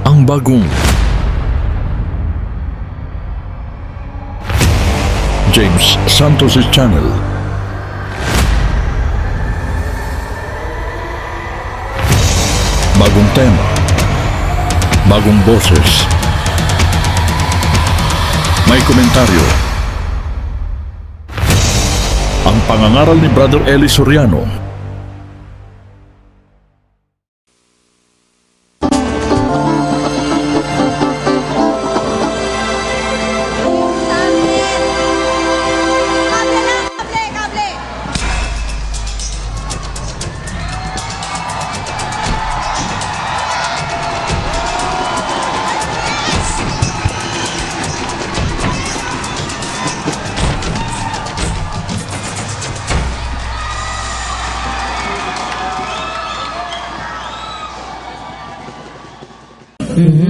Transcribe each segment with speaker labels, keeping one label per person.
Speaker 1: ang bagong James Santos' Channel. Bagong tema, bagong boses, may komentaryo. Ang pangangaral ni Brother Eli Soriano.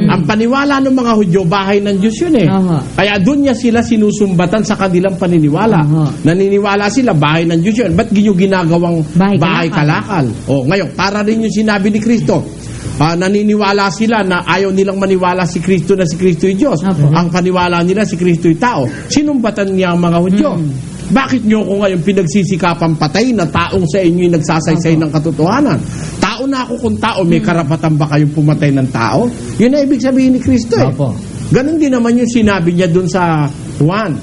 Speaker 2: Ang paniwala ng mga Hudyo, bahay ng Diyos yun eh. Kaya doon niya sila sinusumbatan sa kanilang paniniwala. Naniniwala sila, bahay ng Diyos yun. Ba't yung ginagawang bahay kalakal? O, ngayon, para rin yung sinabi ni Kristo. Naniniwala sila na ayaw nilang maniwala si Kristo na si Kristo yung Diyos. Ang paniwala nila si Kristo yung tao. Sinumbatan niya ang mga Hudyo. Bakit nyo ko ngayon pinagsisikapan patay na taong sa inyo yung nagsasaysay ng katotohanan? Tao na ako kung tao, may karapatan ba kayong pumatay ng tao? Yun na ibig sabihin ni Kristo eh. Ganon din naman yung sinabi niya dun sa Juan.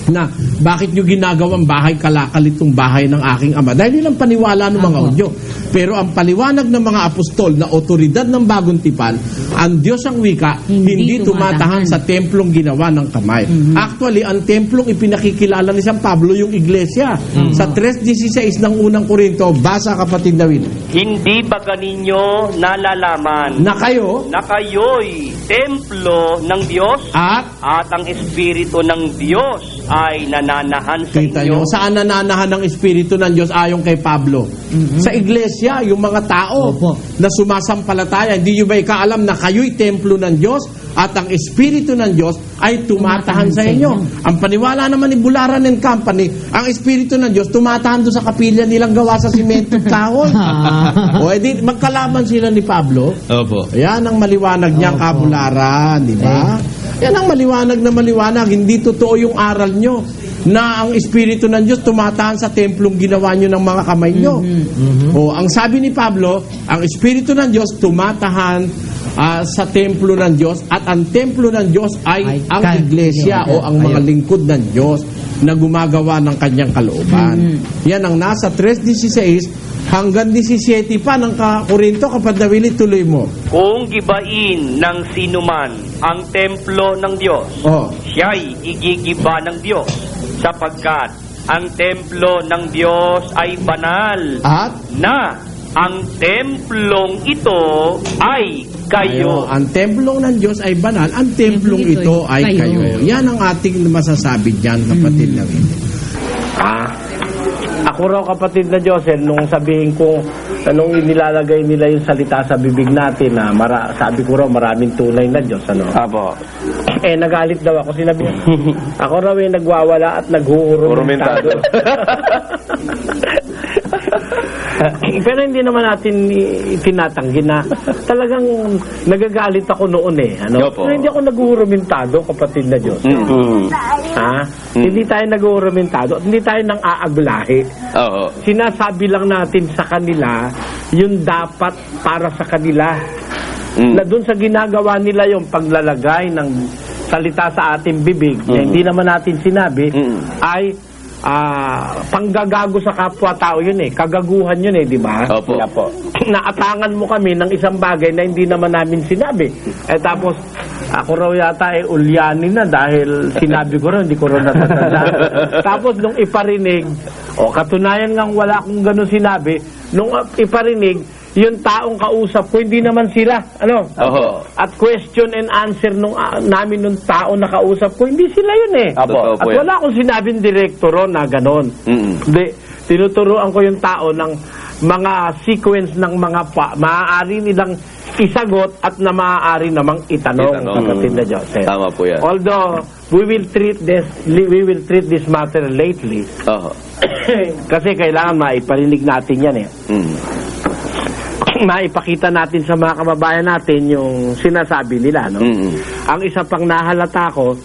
Speaker 2: Na bakit nyo ginagawang bahay kalakal itong bahay ng aking ama? Dahil yun ang paniwala ng mga Hudyo. Pero ang paliwanag ng mga apostol na otoridad ng bagong tipan, ang Diyos ang wika, hindi tumatahan sa templong ginawa ng kamay. Actually, ang templong ipinakikilala ni San Pablo yung iglesia. Sa 3:16 ng unang Korinto, basa kapatid Dawid.
Speaker 3: Hindi ba ganinyo nalalaman
Speaker 2: Na
Speaker 3: kayo'y templo ng Diyos
Speaker 2: at
Speaker 3: ang Espiritu ng Diyos ay nananahan sa
Speaker 2: kita
Speaker 3: inyo?
Speaker 2: nyo, saan nananahan ng Espiritu ng Diyos ayon kay Pablo? Sa iglesia, yung mga tao na sumasampalataya, hindi nyo ba ikaalam na kayo'y templo ng Diyos at ang Espiritu ng Diyos ay tumatahan sa inyo? Ang paniwala naman ni Bularan and Company, ang Espiritu ng Diyos tumatahan doon sa kapilya nilang gawa sa simento at kahoy. O edi, magkalaban sila ni Pablo. Yan ang maliwanag niya, Kabularan, di ba? Yan ang maliwanag na maliwanag. Hindi totoo yung aral nyo na ang Espiritu ng Diyos tumatahan sa templong ginawa nyo ng mga kamay nyo. O, ang sabi ni Pablo, ang Espiritu ng Diyos tumatahan sa templo ng Diyos at ang templo ng Diyos ay ang iglesia o ang mga lingkod ng Diyos na gumagawa ng kanyang kalooban. Yan ang nasa 3:16 hanggang 17 pa ng Korinto. Kapag nawili, tuloy mo.
Speaker 3: Kung gibain ng sinuman ang templo ng Diyos, siya'y igigiba ng Diyos, sapagkat ang templo ng Diyos ay banal
Speaker 2: At
Speaker 3: na ang templong ito ay kayo.
Speaker 2: Ang templong ng Diyos ay banal, ang templong ito ay kayo. Yan ang ating masasabi dyan, kapatid na rin.
Speaker 4: Ako raw, kapatid na Josel, nung sabihin ko, nung inilalagay nila yung salita sa bibig natin, na sabi ko raw maraming tunay na Diyos, ano? Nagalit daw ako, sinabi niya. Ako raw nagwawala at naghuhurumentado. Pero hindi naman natin itinatanggi na talagang nagagalit ako noon eh. Ano? Pero hindi ako naghuhurumentado, kapatid na Diyos. Hindi tayo naghuhurumentado at hindi tayo nang aaglahi. Sinasabi lang natin sa kanila yung dapat para sa kanila. Na dun sa ginagawa nila yung paglalagay ng salita sa ating bibig, na hindi naman natin sinabi, ay panggagago sa kapwa-tao yun eh. Kagaguhan yun eh, di ba?
Speaker 3: Opo.
Speaker 4: Naatangan mo kami ng isang bagay na hindi naman namin sinabi. Tapos, ako raw yata ulyanin na dahil sinabi ko raw, hindi ko raw natatanda. Tapos, nung iparinig, katunayan ngang wala akong ganun sinabi, nung iparinig, yung taong kausap ko, hindi naman sila. Ano? At question and answer namin nung tao na kausap ko, hindi sila yun eh. At wala akong sinabing direktoro na ganon. Tinuturoan ko yung tao ng mga sequence ng mga maaari nilang isagot at na maaari namang itanong. Kapatid na Joseph.
Speaker 5: Tama po yan.
Speaker 4: Although, we will treat this matter lately. Kasi kailangan maiparinig natin yan eh. maipakita natin sa mga kababayan natin yung sinasabi nila, no? Ang isa pang nahalata ko,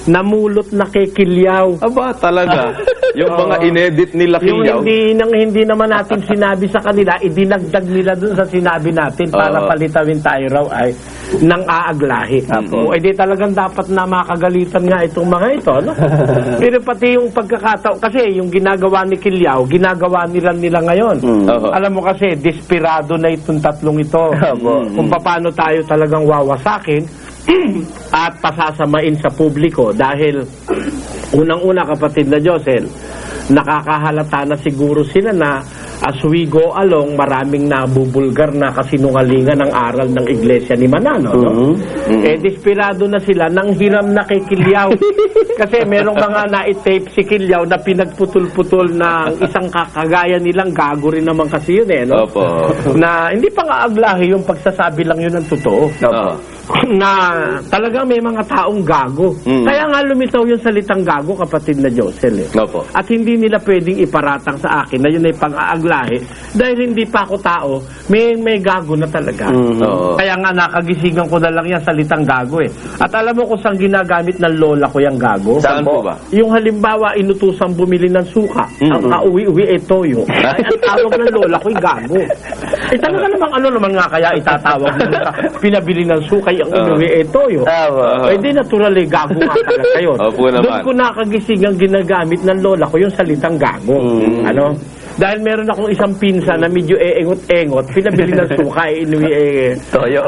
Speaker 4: namulot na kay Kilyaw.
Speaker 5: Aba, talaga. Yung mga inedit nila
Speaker 4: Yung
Speaker 5: Kilyaw.
Speaker 4: hindi naman natin sinabi sa kanila, idinagdag nila dun sa sinabi natin para palitawin tayo raw ay nang aaglahi. O edi talagang dapat na makagalitan nga itong mga ito, no? Pero pati yung pagkakataon, kasi yung ginagawa ni Kilyaw, ginagawa nila ngayon. Alam mo kasi, desperado na itong tatlong ito. Kung paano tayo talagang wawasakin at pasasamain sa publiko dahil unang-una, kapatid na Josel, nakakahalata na siguro sila na as we go along, maraming nabubulgar na kasinungalingan ng aral ng Iglesia ni Manano, no? Desperado na sila, nang hiram na kay Kilyaw. Kasi merong mga na-tape si Kilyaw na pinagputol-putol na isang kagaya nilang gago rin naman kasi yun, no? Na hindi pa nga aglahi yung pagsasabi lang yun ng totoo. Na talagang may mga taong gago. Kaya nga lumitaw yung salitang gago, kapatid na Josel, At hindi nila pwedeng iparatang sa akin na yun ay pang-aaglahi dahil hindi pa ako tao, may gago na talaga. Kaya nga nakagisingan ko na lang yung salitang gago, At alam mo kung saan ginagamit ng lola ko yung gago?
Speaker 5: Saan po ba?
Speaker 4: Yung halimbawa, inutusang bumili ng suka, ang kauwi-uwi ay toyo. Ay, ang tawag ng lola ko ay gago. Talaga namang ano naman nga kaya itatawag nila sa pinabili ng suka ang inuwi ay toyo. Hindi natural gago nga talaga kayo. Doon ko nakagising ang ginagamit ng lola ko yung salitang gago. Ano? Dahil meron akong isang pinsa na medyo engot-engot, pinabili ng suka, inuwi toyo.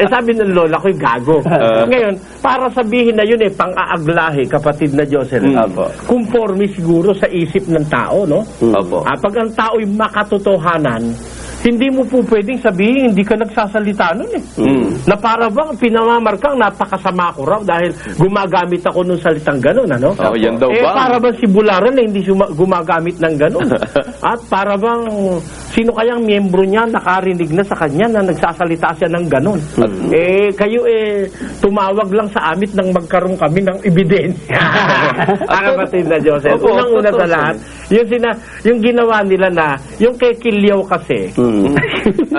Speaker 4: Sabi ng lola ko, gago. Ngayon, para sabihin na yun pang-aaglahi, kapatid na Josel. Conforme siguro sa isip ng tao, no? Pag ang tao'y makatotohanan, hindi mo po pwedeng sabihin hindi ka nagsasalita nun Na para bang pinamamarkang napakasama ko raw dahil gumagamit ako nung salitang ganun, ano?
Speaker 5: Yan daw ba?
Speaker 4: Para bang si Bularan na hindi gumagamit ng ganun. At para bang sino kayang miyembro niya nakarinig na sa kanya na nagsasalita siya ng ganun. Kayo tumawag lang sa amin nang magkaroon kami ng ebidensya. Kapatid na Joseph. Unang-una sa lahat, yung ginawa nila na, yung kay Kilyaw kasi,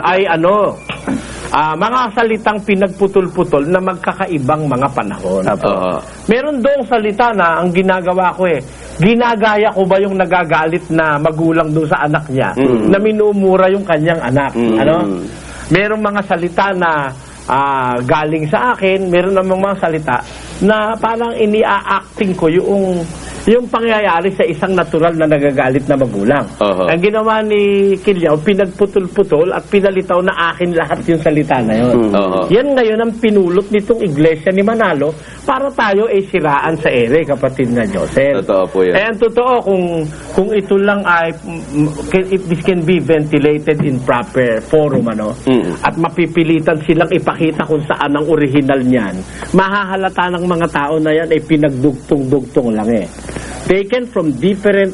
Speaker 4: ay mga salitang pinagputol-putol na magkakaibang mga panahon. Meron doong salita na ang ginagawa ko ginagaya ko ba yung nagagalit na magulang doon sa anak niya na minumura yung kanyang anak. Merong mga salita na galing sa akin, meron namang mga salita na parang ini-acting ko yung pangyayari sa isang natural na nagagalit na magulang. Ang ginawa ni Kilyaw, pinagputol-putol at pinalitaw na akin lahat yung salita na yun. Yan ngayon ang pinulot nitong Iglesia ni Manalo para tayo ay siraan sa ere, kapatid na Joseph.
Speaker 5: Totoo po yan.
Speaker 4: Ang totoo, kung ito lang ay, if this can be ventilated in proper forum, at mapipilitan silang ipakita kung saan ang original niyan, mahahalata ng mga tao na yan ay pinagdugtong-dugtong lang taken from different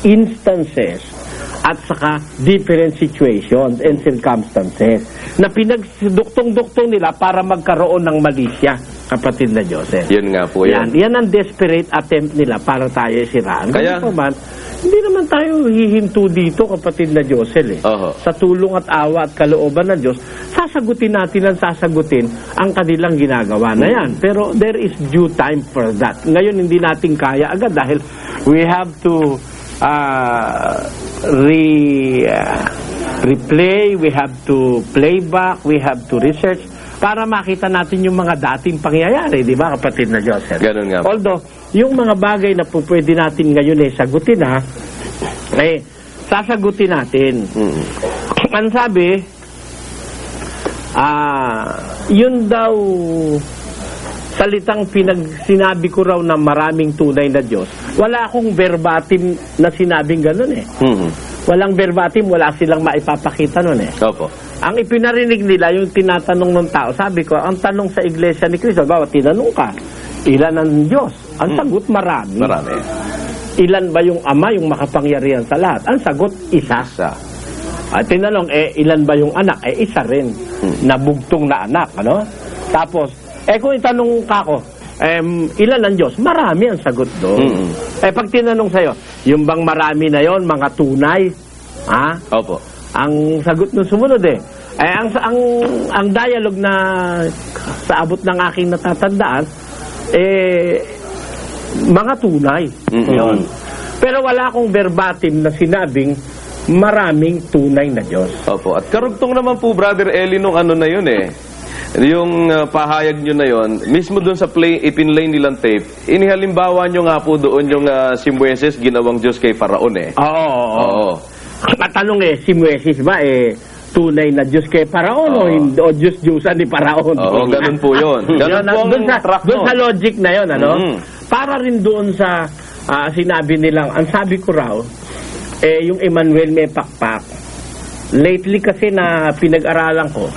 Speaker 4: instances at saka different situations and circumstances na pinagduktong-duktong nila para magkaroon ng malisya, kapatid na Joseph.
Speaker 5: Yun nga po yan.
Speaker 4: Yan ang desperate attempt nila para tayo siraan.
Speaker 5: Kaya,
Speaker 4: hindi naman tayo hihinto dito, kapatid na Joseph. Sa tulong at awa at kalooban ng Diyos, sasagutin natin ang kanilang ginagawa na yan. Pero there is due time for that. Ngayon, hindi natin kaya agad dahil we have to replay, we have to play back, we have to research para makita natin yung mga dating pangyayari, di ba, kapatid na Joseph?
Speaker 5: Ganun nga.
Speaker 4: Although, yung mga bagay na po pwede natin ngayon sagutin sasagutin natin. Ang sabi, yun daw salitang sinabi ko raw na maraming tunay na Diyos. Wala akong verbatim na sinabing ganun Walang verbatim, wala silang maipapakita nun Ang ipinarinig nila, yung tinatanong ng tao, sabi ko, ang tanong sa Iglesia ni Cristo, bawa tinanong ka, ilan ang Diyos? Ang sagot, marami. Ilan ba yung Ama, yung makapangyarihan sa lahat? Ang sagot, isa. At tinanong, ilan ba yung anak? Isa rin. Nabugtong na anak, Tapos, kung itanong ka ko, ilan ang Diyos? Marami ang sagot doon. Pag tinanong sa'yo, yung bang marami na yon mga tunay? ang sagot ng sumunod ay ang dialogue na sa abot ng aking natatandaan mga tunay. Yun. Pero wala akong verbatim na sinabing maraming tunay na Diyos.
Speaker 5: Opo. At karugtong naman po, Brother Eli, nung ano na yun yung pahayag nyo na yun, mismo doon sa ipinlay nilang tape, inihalimbawa nyo nga po doon yung si Moises ginawang Diyos kay Faraon
Speaker 4: Oo. Matanong si Moises ba tunay na Diyos kay Faraon o Diyos-Diyusan ni Faraon?
Speaker 5: Oo, ganun po yun. Ganun po
Speaker 4: doon sa logic na yun, para rin doon sa sinabi nilang, ang sabi ko raw, yung Emmanuel may pakpak. Lately kasi na pinag-aralan ko,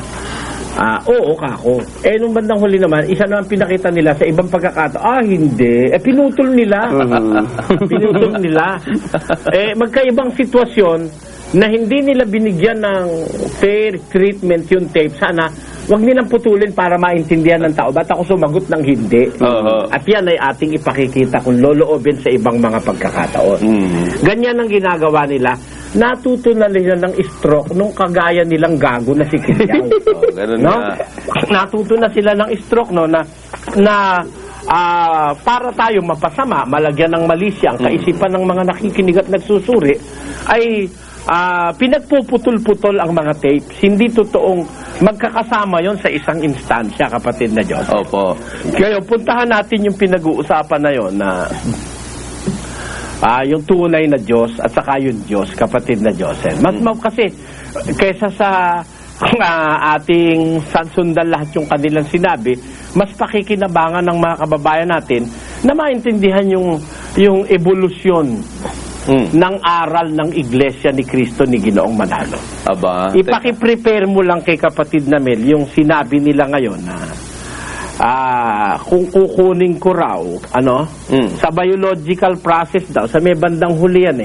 Speaker 4: oo kako. Nung bandang huli naman, isa naman pinakita nila sa ibang pagkakataon. Hindi. Pinutol nila. Pinutol nila. Magkaibang sitwasyon na hindi nila binigyan ng fair treatment yung tape. Sana, wag nilang putulin para maintindihan ng tao. Ba't ako sumagot ng hindi? At yan ay ating ipakikita kung loloobin sa ibang mga pagkakataon. Ganyan ang ginagawa nila. Natuto na nila ng stroke nung kagaya nilang gago na si Kilyang. Natuto na sila ng stroke na para tayo mapasama, malagyan ng malisya ang kaisipan ng mga nakikinig at nagsusuri, ay pinagpuputol-putol ang mga tapes. Hindi totoong magkakasama yon sa isang instansya, kapatid na Diyos.
Speaker 5: Opo.
Speaker 4: Kaya puntahan natin yung pinag-uusapan na yon na yung tunay na Diyos at saka yung Diyos, kapatid na Diyos. Kasi kaysa sa ating sundan lahat yung kanilang sinabi, mas pakikinabangan ng mga kababayan natin na maintindihan yung evolusyon ng aral ng Iglesia ni Cristo ni Ginoong Manalo. Ipaki-prepare mo lang kay kapatid na Mel yung sinabi nila ngayon na kung kukunin ko raw sa biological process daw sa may bandang huli yan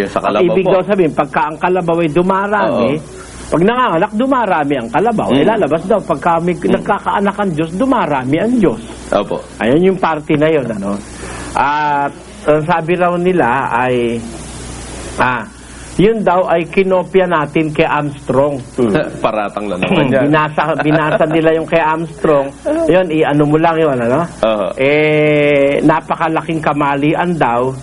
Speaker 5: sa kalabaw
Speaker 4: ibig daw sabihin pagka ang kalabaw ay dumarami, pag nanganganak dumarami ang kalabaw, lalabas daw pagka may nagkakaanak ang Diyos, dumarami ang Diyos. Ayun yung party na yun at sabi raw nila ay yun daw ay kinopya natin kay Armstrong.
Speaker 5: Paratang lang naman yan.
Speaker 4: Binasa nila yung kay Armstrong. Yun, ano mo lang yun, napakalaking kamalian daw.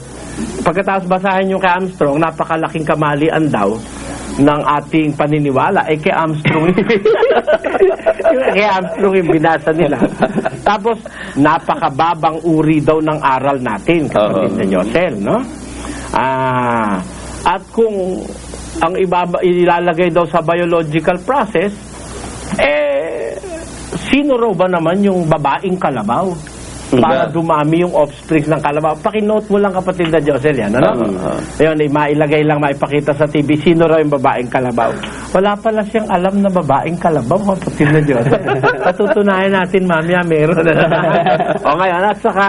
Speaker 4: Pagkatapos basahin yung kay Armstrong, napakalaking kamalian daw ng ating paniniwala. Kay Armstrong kay Armstrong yung binasa nila. Tapos, napakababang uri daw ng aral natin, kapatid na Josel, no? At kung ang ilalagay daw sa biological process, sino raw ba naman yung babaeng kalabaw? Para dumami yung offspring ng kalabaw. Pakinote mo lang, kapatid na Josel, yan, Ayun, mailagay lang, maipakita sa TV, sino raw yung babaeng kalabaw? Wala pala siyang alam na babaeng kalabaw, kapatid na Josel. Patutunayan natin, mamaya, meron. O ngayon, at saka,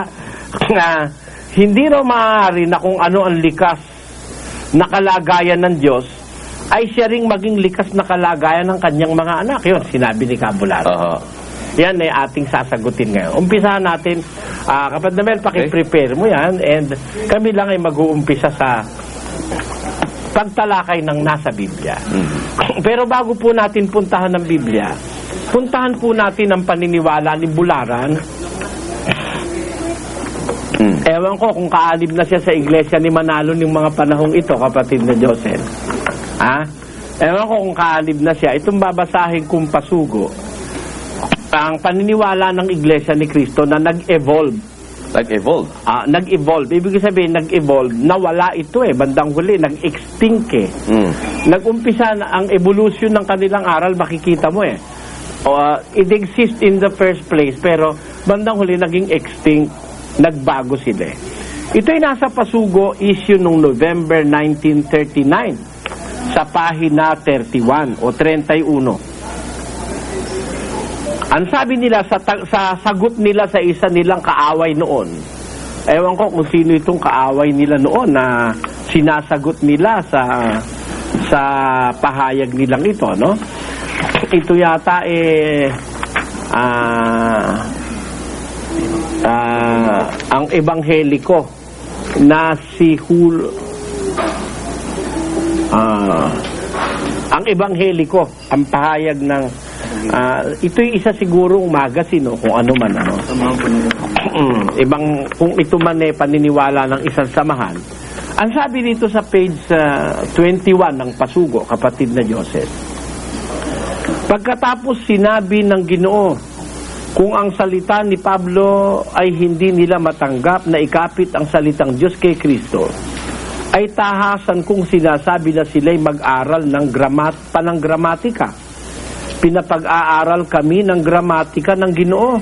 Speaker 4: hindi raw maaari na kung ano ang likas na kalagayan ng Diyos ay siya ring maging likas na kalagayan ng kanyang mga anak. Yun, sinabi ni Cabularo. Yan ay ating sasagutin ngayon. Umpisahan natin, kapatid na Mel, paki-prepare mo yan, and kami lang ay mag-uumpisa sa pagtalakay ng nasa Biblia. Pero bago po natin puntahan ng Biblia, puntahan po natin ang paniniwala ni Bularan. Ewan ko kung kaalib na siya sa iglesia ni Manalo ng mga panahong ito, kapatid na Josel. Ewan ko kung kaalib na siya. Itong babasahin kong pasugo, ang paniniwala ng iglesia ni Cristo na nag-evolve.
Speaker 5: Nag-evolve?
Speaker 4: Nag-evolve. Ibig sabihin, nag-evolve. Nawala ito bandang huli. Nag-extinct Nag-umpisa na ang evolution ng kanilang aral, makikita mo it exists in the first place, pero bandang huli naging extinct. Nagbago sila. Ito'y nasa pasugo, issue noong November 1939 sa pahina 31 o 31. Ang sabi nila sa sagot nila sa isa nilang kaaway noon, ewan ko kung sino itong kaaway nila noon na sinasagot nila sa pahayag nilang ito, no? Ito yata ang ebangheliko na si Ang ebangheliko, ang pahayag ng ito'y isa sigurong magazine o kung ano man ano. Kung ito man paniniwala ng isang samahan. Ang sabi dito sa page 21 ng Pasugo, kapatid na Joseph. Pagkatapos sinabi ng Ginoo, kung ang salita ni Pablo ay hindi nila matanggap na ikapit ang salitang Diyos kay Kristo, ay tahasan kung sinasabi na sila'y mag-aral ng pananggramatika. Pinapag-aaral kami ng gramatika ng Ginoo.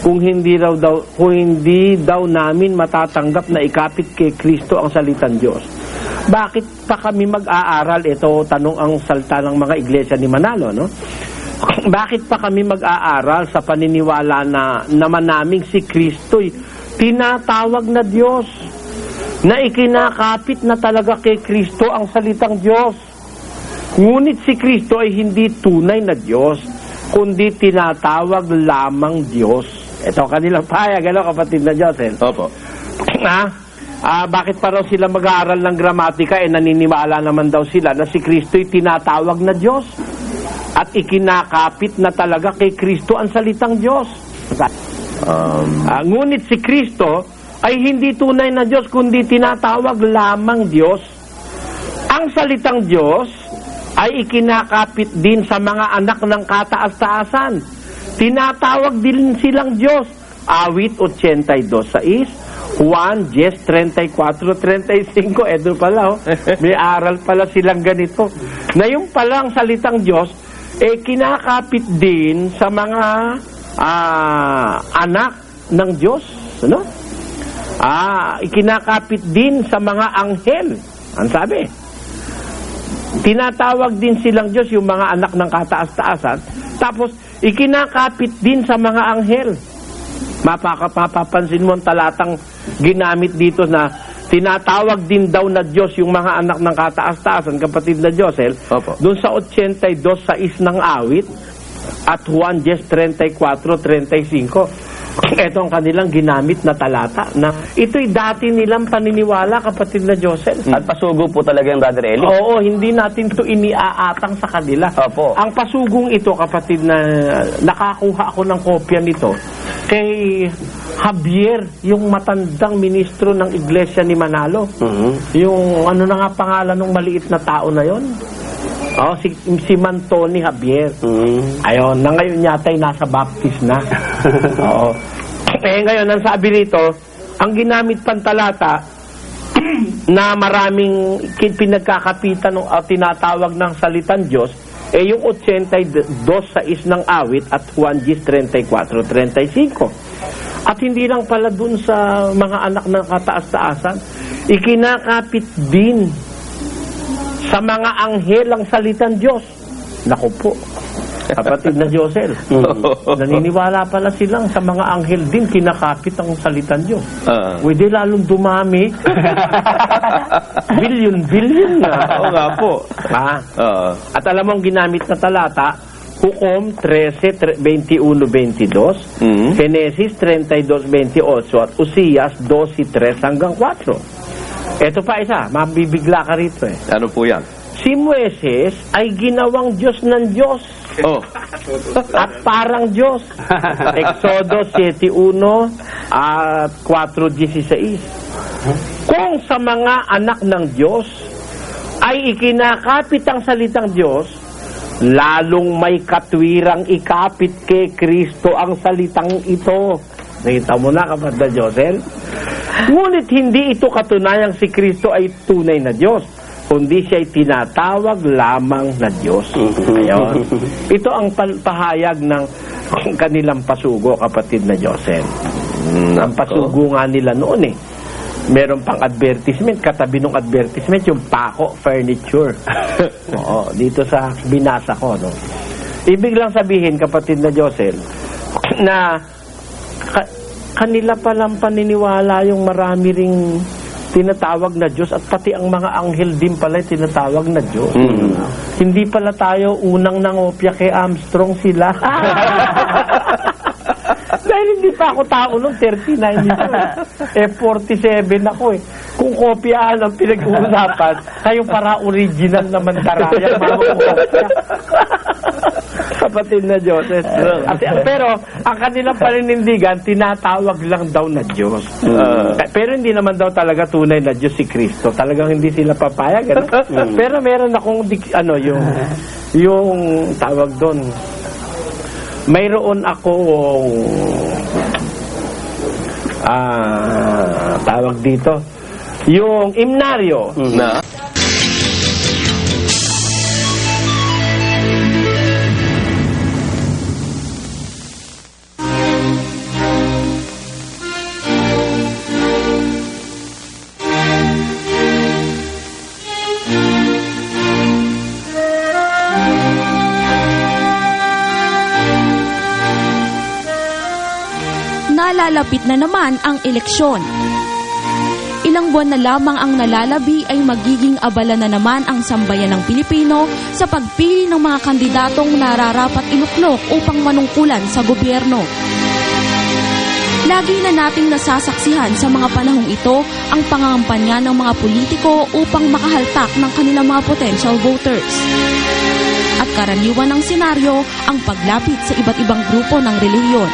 Speaker 4: Kung hindi daw namin matatanggap na ikapit kay Kristo ang salitang Diyos. Bakit pa kami mag-aaral? Ito tanong ang salta ng mga iglesia ni Manalo, no? Bakit pa kami mag-aaral sa paniniwala na naman naming si Kristo'y tinatawag na Diyos? Na ikinakapit na talaga kay Kristo ang salitang Diyos. Ngunit si Kristo ay hindi tunay na Diyos, kundi tinatawag lamang Diyos. Ito kanilang payag, kapatid na Joseph.
Speaker 5: Opo.
Speaker 4: Bakit pa raw sila mag-aaral ng gramatika? Naniniwala naman daw sila na si Kristo ay tinatawag na Diyos at ikinakapit na talaga kay Kristo ang salitang Diyos. Ngunit si Kristo ay hindi tunay na Diyos, kundi tinatawag lamang Diyos. Ang salitang Diyos ay ikinakapit din sa mga anak ng kataas-taasan. Tinatawag din silang Diyos. Awit 82:6, Juan 10:34-35. Eto pala, may aral pala silang ganito. Na yung palang salitang Diyos, kinakapit din sa mga anak ng Diyos. Ano? Ikinakapit din sa mga anghel. Ang sabi, tinatawag din silang Diyos yung mga anak ng kataas-taasan. Tapos, ikinakapit din sa mga anghel. Mapapansin mo ang talatang ginamit dito na tinatawag din daw na Diyos yung mga anak ng kataas-taasan, kapatid na Joseph. Doon sa 82:6 ng awit at Juan 10:34-35. Ito ang kanilang ginamit na talata na ito'y dati nilang paniniwala, kapatid na Joseph.
Speaker 6: At pasugo po talaga yung Brother Eli.
Speaker 4: Oo, hindi natin to iniaatang sa kanila.
Speaker 6: Opo.
Speaker 4: Ang pasugong ito, kapatid, na nakakuha ako ng kopya nito kay Javier, yung matandang ministro ng Iglesia ni Manalo. Yung ano na nga pangalan ng maliit na tao na yon? Si Mantoni Javier. Ayun, na ngayon yata ay nasa Baptist na. Oo. Ngayon, ang sabi rito, ang ginamit pantalata na maraming pinagkakapitan o tinatawag ng salitan Diyos, yung 82:6 ng awit at Juan 10:34-35. At hindi lang pala dun sa mga anak ng kataas-taasan, ikinakapit din sa mga anghel ang salitan Diyos. Naku po, kapatid na Joseph, naniniwala pala silang sa mga anghel din kinakapit ang salitan Diyos. Pwede lalong dumami. Billion na.
Speaker 5: Oo nga po.
Speaker 4: At alam mo ang ginamit na talata, Hukom 13:21-22, Genesis 32:28 at Uzias 12:3-4. Ito pa isa, mabibigla ka rito eh.
Speaker 5: Ano po yan?
Speaker 4: Si Moises ay ginawang Diyos ng Diyos. At parang Diyos. Exodo 7:1 at 4:16. Kung sa mga anak ng Diyos ay ikinakapit ang salitang Diyos, lalong may katwirang ikapit kay Kristo ang salitang ito. Nakita mo na, kapatid Joseph? Ngunit hindi ito katunayang si Kristo ay tunay na Diyos, kundi siya ay tinatawag lamang na Diyos. Ayun. Ito ang pahayag ng kanilang pasugo, kapatid na Joseph. Ang pasugo nga nila noon eh. Meron pang advertisement, katabi ng advertisement, yung Paco Furniture. Oo, dito sa binasa ko. No? Ibig lang sabihin, kapatid na Joseph, na kanila palang paniniwala yung marami ring tinatawag na Diyos at pati ang mga anghel din pala tinatawag na Diyos. Hindi pala tayo unang nangopya kay Armstrong, sila. Dahil hindi pa ako tao nung 39 nito. 47 ako eh. Kung kung kopyahan ang pinag-uusapan, kayo para original naman tarayang mamamukha. Kapatid na Diyos. Pero, ang kanilang paninindigan, tinatawag lang daw na Diyos. Pero hindi naman daw talaga tunay na Diyos si Kristo. Talagang hindi sila papayag. Pero meron akong, yung tawag doon, mayroon akong tawag dito, yung imnaryo
Speaker 5: Na?
Speaker 7: Nalalapit na naman ang eleksyon. Ilang buwan na lamang ang nalalabi ay magiging abala na naman ang sambayan ng Pilipino sa pagpili ng mga kandidatong nararapat iluklok upang manungkulan sa gobyerno. Lagi na nating nasasaksihan sa mga panahong ito ang pangangampanya ng mga politiko upang makahaltak ng kanilang mga potential voters. At karaniwan ng senaryo ang paglapit sa iba't ibang grupo ng relihiyon.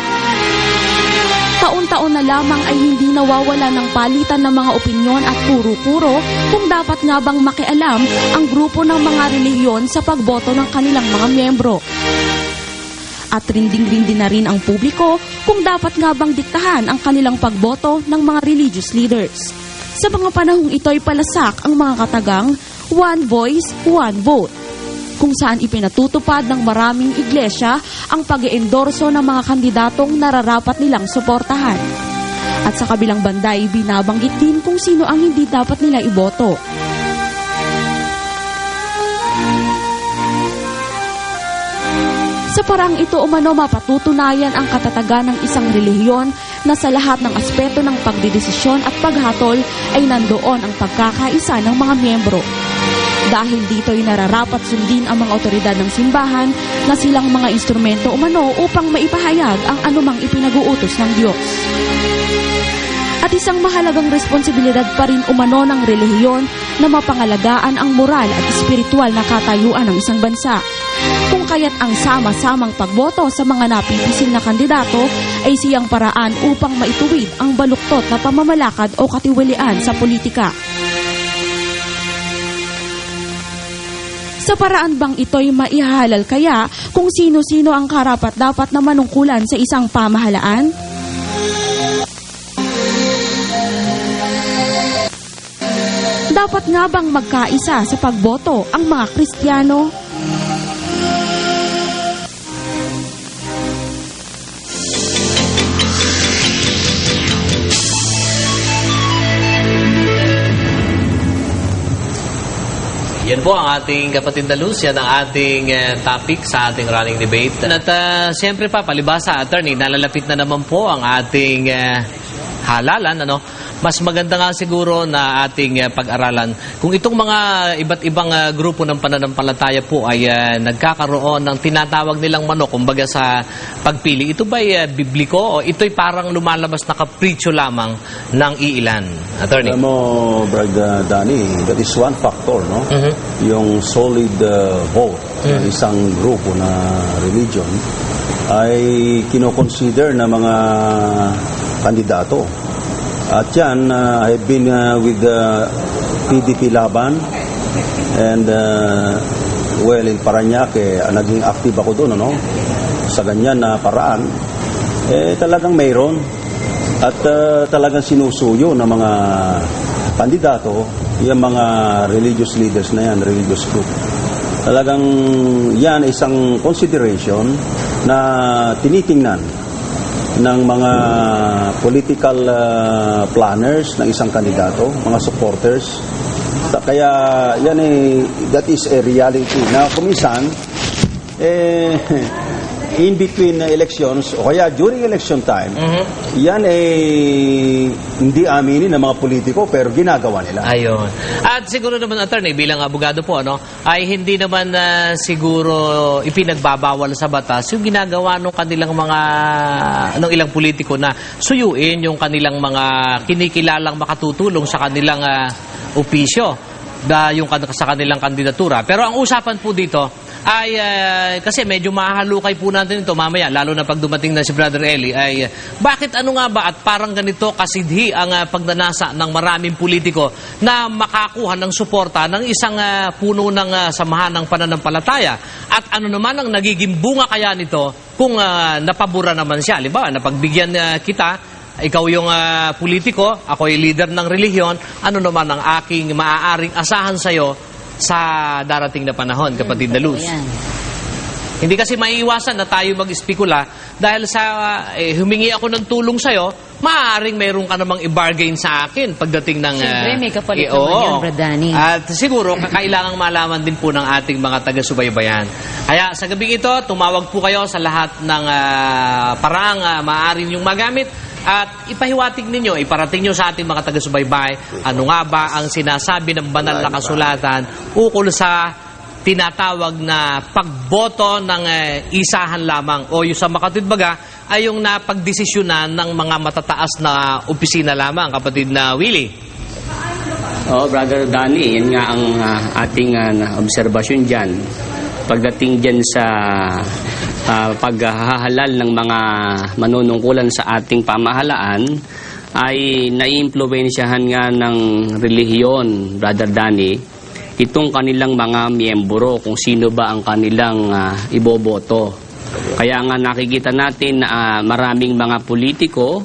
Speaker 7: Taon-taon na lamang ay hindi nawawala ng palitan ng mga opinyon at kuro-kuro kung dapat nga bang makialam ang grupo ng mga relihiyon sa pagboto ng kanilang mga miyembro. At rinding-rindi na rin ang publiko kung dapat nga bang diktahan ang kanilang pagboto ng mga religious leaders. Sa mga panahong ito'y palasak ang mga katagang one voice, one vote, kung saan ipinatutupad ng maraming iglesia ang pag-eendorso ng mga kandidatong nararapat nilang suportahan. At sa kabilang banda ay binabanggit din kung sino ang hindi dapat nila iboto. Sa parang ito umano mapatutunayan ang katatagan ng isang relihiyon na sa lahat ng aspeto ng pagdidesisyon at paghatol ay nandoon ang pagkakaisa ng mga miyembro. Dahil dito'y nararapat sundin ang mga otoridad ng simbahan na silang mga instrumento umano upang maipahayag ang anumang ipinag-uutos ng Diyos. At isang mahalagang responsibilidad pa rin umano ng relihiyon na mapangalagaan ang moral at espiritual na katayuan ng isang bansa. Kung kaya't ang sama-samang pagboto sa mga napipisil na kandidato ay siyang paraan upang maituwid ang baluktot na pamamalakad o katiwalian sa politika. Sa paraan bang ito'y maihahalal kaya kung sino-sino ang karapat-dapat na manungkulan sa isang pamahalaan? Dapat nga bang magkaisa sa pagboto ang mga Kristiyano?
Speaker 8: Yan po ang ating kapatid na Luz, yan ang ating topic sa ating running debate. At siyempre pa, palibasa, attorney, nalalapit na naman po ang ating halalan, ano? Mas maganda nga siguro na ating pag-aralan kung itong mga iba't ibang grupo ng pananampalataya po ay nagkakaroon ng tinatawag nilang manok, kumbaga sa pagpili. Ito ba'y bibliko o ito'y parang lumalabas na kapritsyo lamang ng iilan? Attorney.
Speaker 9: Alam mo, Brad Danny, that is one factor, no? Yung solid vote ng isang grupo na religion ay kinoconsider na mga kandidato. At yan, I've been with the PDP Laban and in Parañaque, naging active ako doon, ano? Sa ganyan na paraan, talagang mayroon at talagang sinusuyo ng mga kandidato, yung mga religious leaders na yan, religious group. Talagang yan isang consideration na tinitingnan ng mga political planners ng isang kandidato, mga supporters. Kaya yan that is a reality. Na kuminsan, in between elections o kaya during election time, yan hindi aminin ng mga politiko pero ginagawa nila.
Speaker 8: Ayun. At siguro naman, attorney, bilang abogado po, ay hindi naman siguro ipinagbabawal sa batas yung ginagawa ng kanilang ng ilang politiko na suyuin yung kanilang mga kinikilalang makatutulong sa kanilang opisyo sa kanilang kandidatura. Pero ang usapan po dito ay kasi medyo mahalukay po natin ito mamaya, lalo na pag dumating na si Brother Eli, ay bakit ano nga ba at parang ganito kasidhi ang pagnanasa ng maraming politiko na makakuha ng suporta ng isang puno ng samahan ng pananampalataya, at ano naman ang nagiging bunga kaya nito kung napabura naman siya. Halimbawa, napagbigyan kita, ikaw yung politiko, ako yung leader ng relihiyon, ano naman ang aking maaaring asahan sa'yo sa darating na panahon, kapatid na Luz? Hindi kasi maiiwasan na tayo mag-espekula dahil sa humingi ako ng tulong sa'yo, maaaring mayroon ka namang i-bargain sa akin pagdating ng...
Speaker 10: Siyempre, may kapalit naman yan, Brad Danny.
Speaker 8: At siguro, kakailangang malaman din po ng ating mga taga-subaybayan. Kaya sa gabing ito, tumawag po kayo sa lahat ng paraang maaaring yung magamit at ipahiwatig ninyo, iparating nyo sa ating mga taga-subaybay, ano nga ba ang sinasabi ng banal na kasulatan ukol sa tinatawag na pagboto ng isahan lamang o yung sa makatwidbaga ay yung napagdesisyonan ng mga matataas na opisina lamang, kapatid na Willie.
Speaker 6: Brother Danny, yan nga ang ating obserbasyon dyan. Pagdating dyan sa paghahalal ng mga manunungkulan sa ating pamahalaan, ay naiimpluwensyahan nga ng relihiyon, Brother Danny, itong kanilang mga miyembro, kung sino ba ang kanilang iboboto. Kaya nga nakikita natin na maraming mga politiko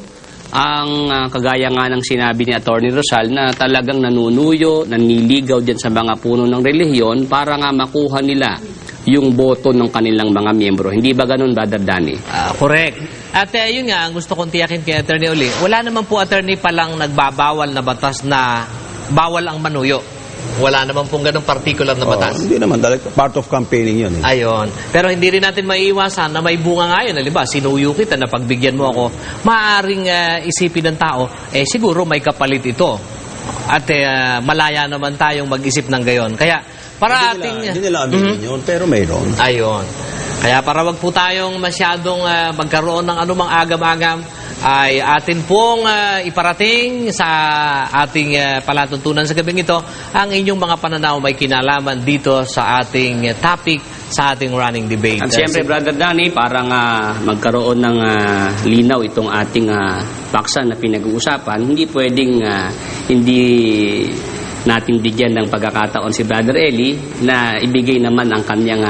Speaker 6: ang kagaya nga ng sinabi ni Attorney Rosal na talagang nanunuyo, naniligaw dyan sa mga puno ng relihiyon para nga makuha nila yung boto ng kanilang mga miyembro. Hindi ba ganun, Brother Danny?
Speaker 8: Correct. At yun nga, ang gusto kong tiyakin kay Attorney Uli, wala naman po, Attorney, palang nagbabawal na batas na bawal ang manuyo. Wala naman pong ganung particular na batas.
Speaker 9: Hindi naman, part of campaigning yun.
Speaker 8: Ayon. Pero hindi rin natin maiiwasan na may bunga nga yun. Halimbawa, sinuyo kita na pagbigyan mo ako, maaaring isipin ng tao, siguro may kapalit ito. At malaya naman tayong mag-isip ng gayon. Kaya, para
Speaker 9: hindi nila aminin yun, pero mayroon.
Speaker 8: Ayon. Kaya para wag po tayong masyadong magkaroon ng anumang agam-agam, ay atin pong iparating sa ating palatuntunan sa gabing ito ang inyong mga pananaw may kinalaman dito sa ating topic, sa ating running debate.
Speaker 6: At siyempre, Brother Danny, para nga magkaroon ng linaw itong ating paksa na pinag-uusapan, hindi pwedeng hindi natin bigyan ng pagkakataon si Brother Eli na ibigay naman ang kanyang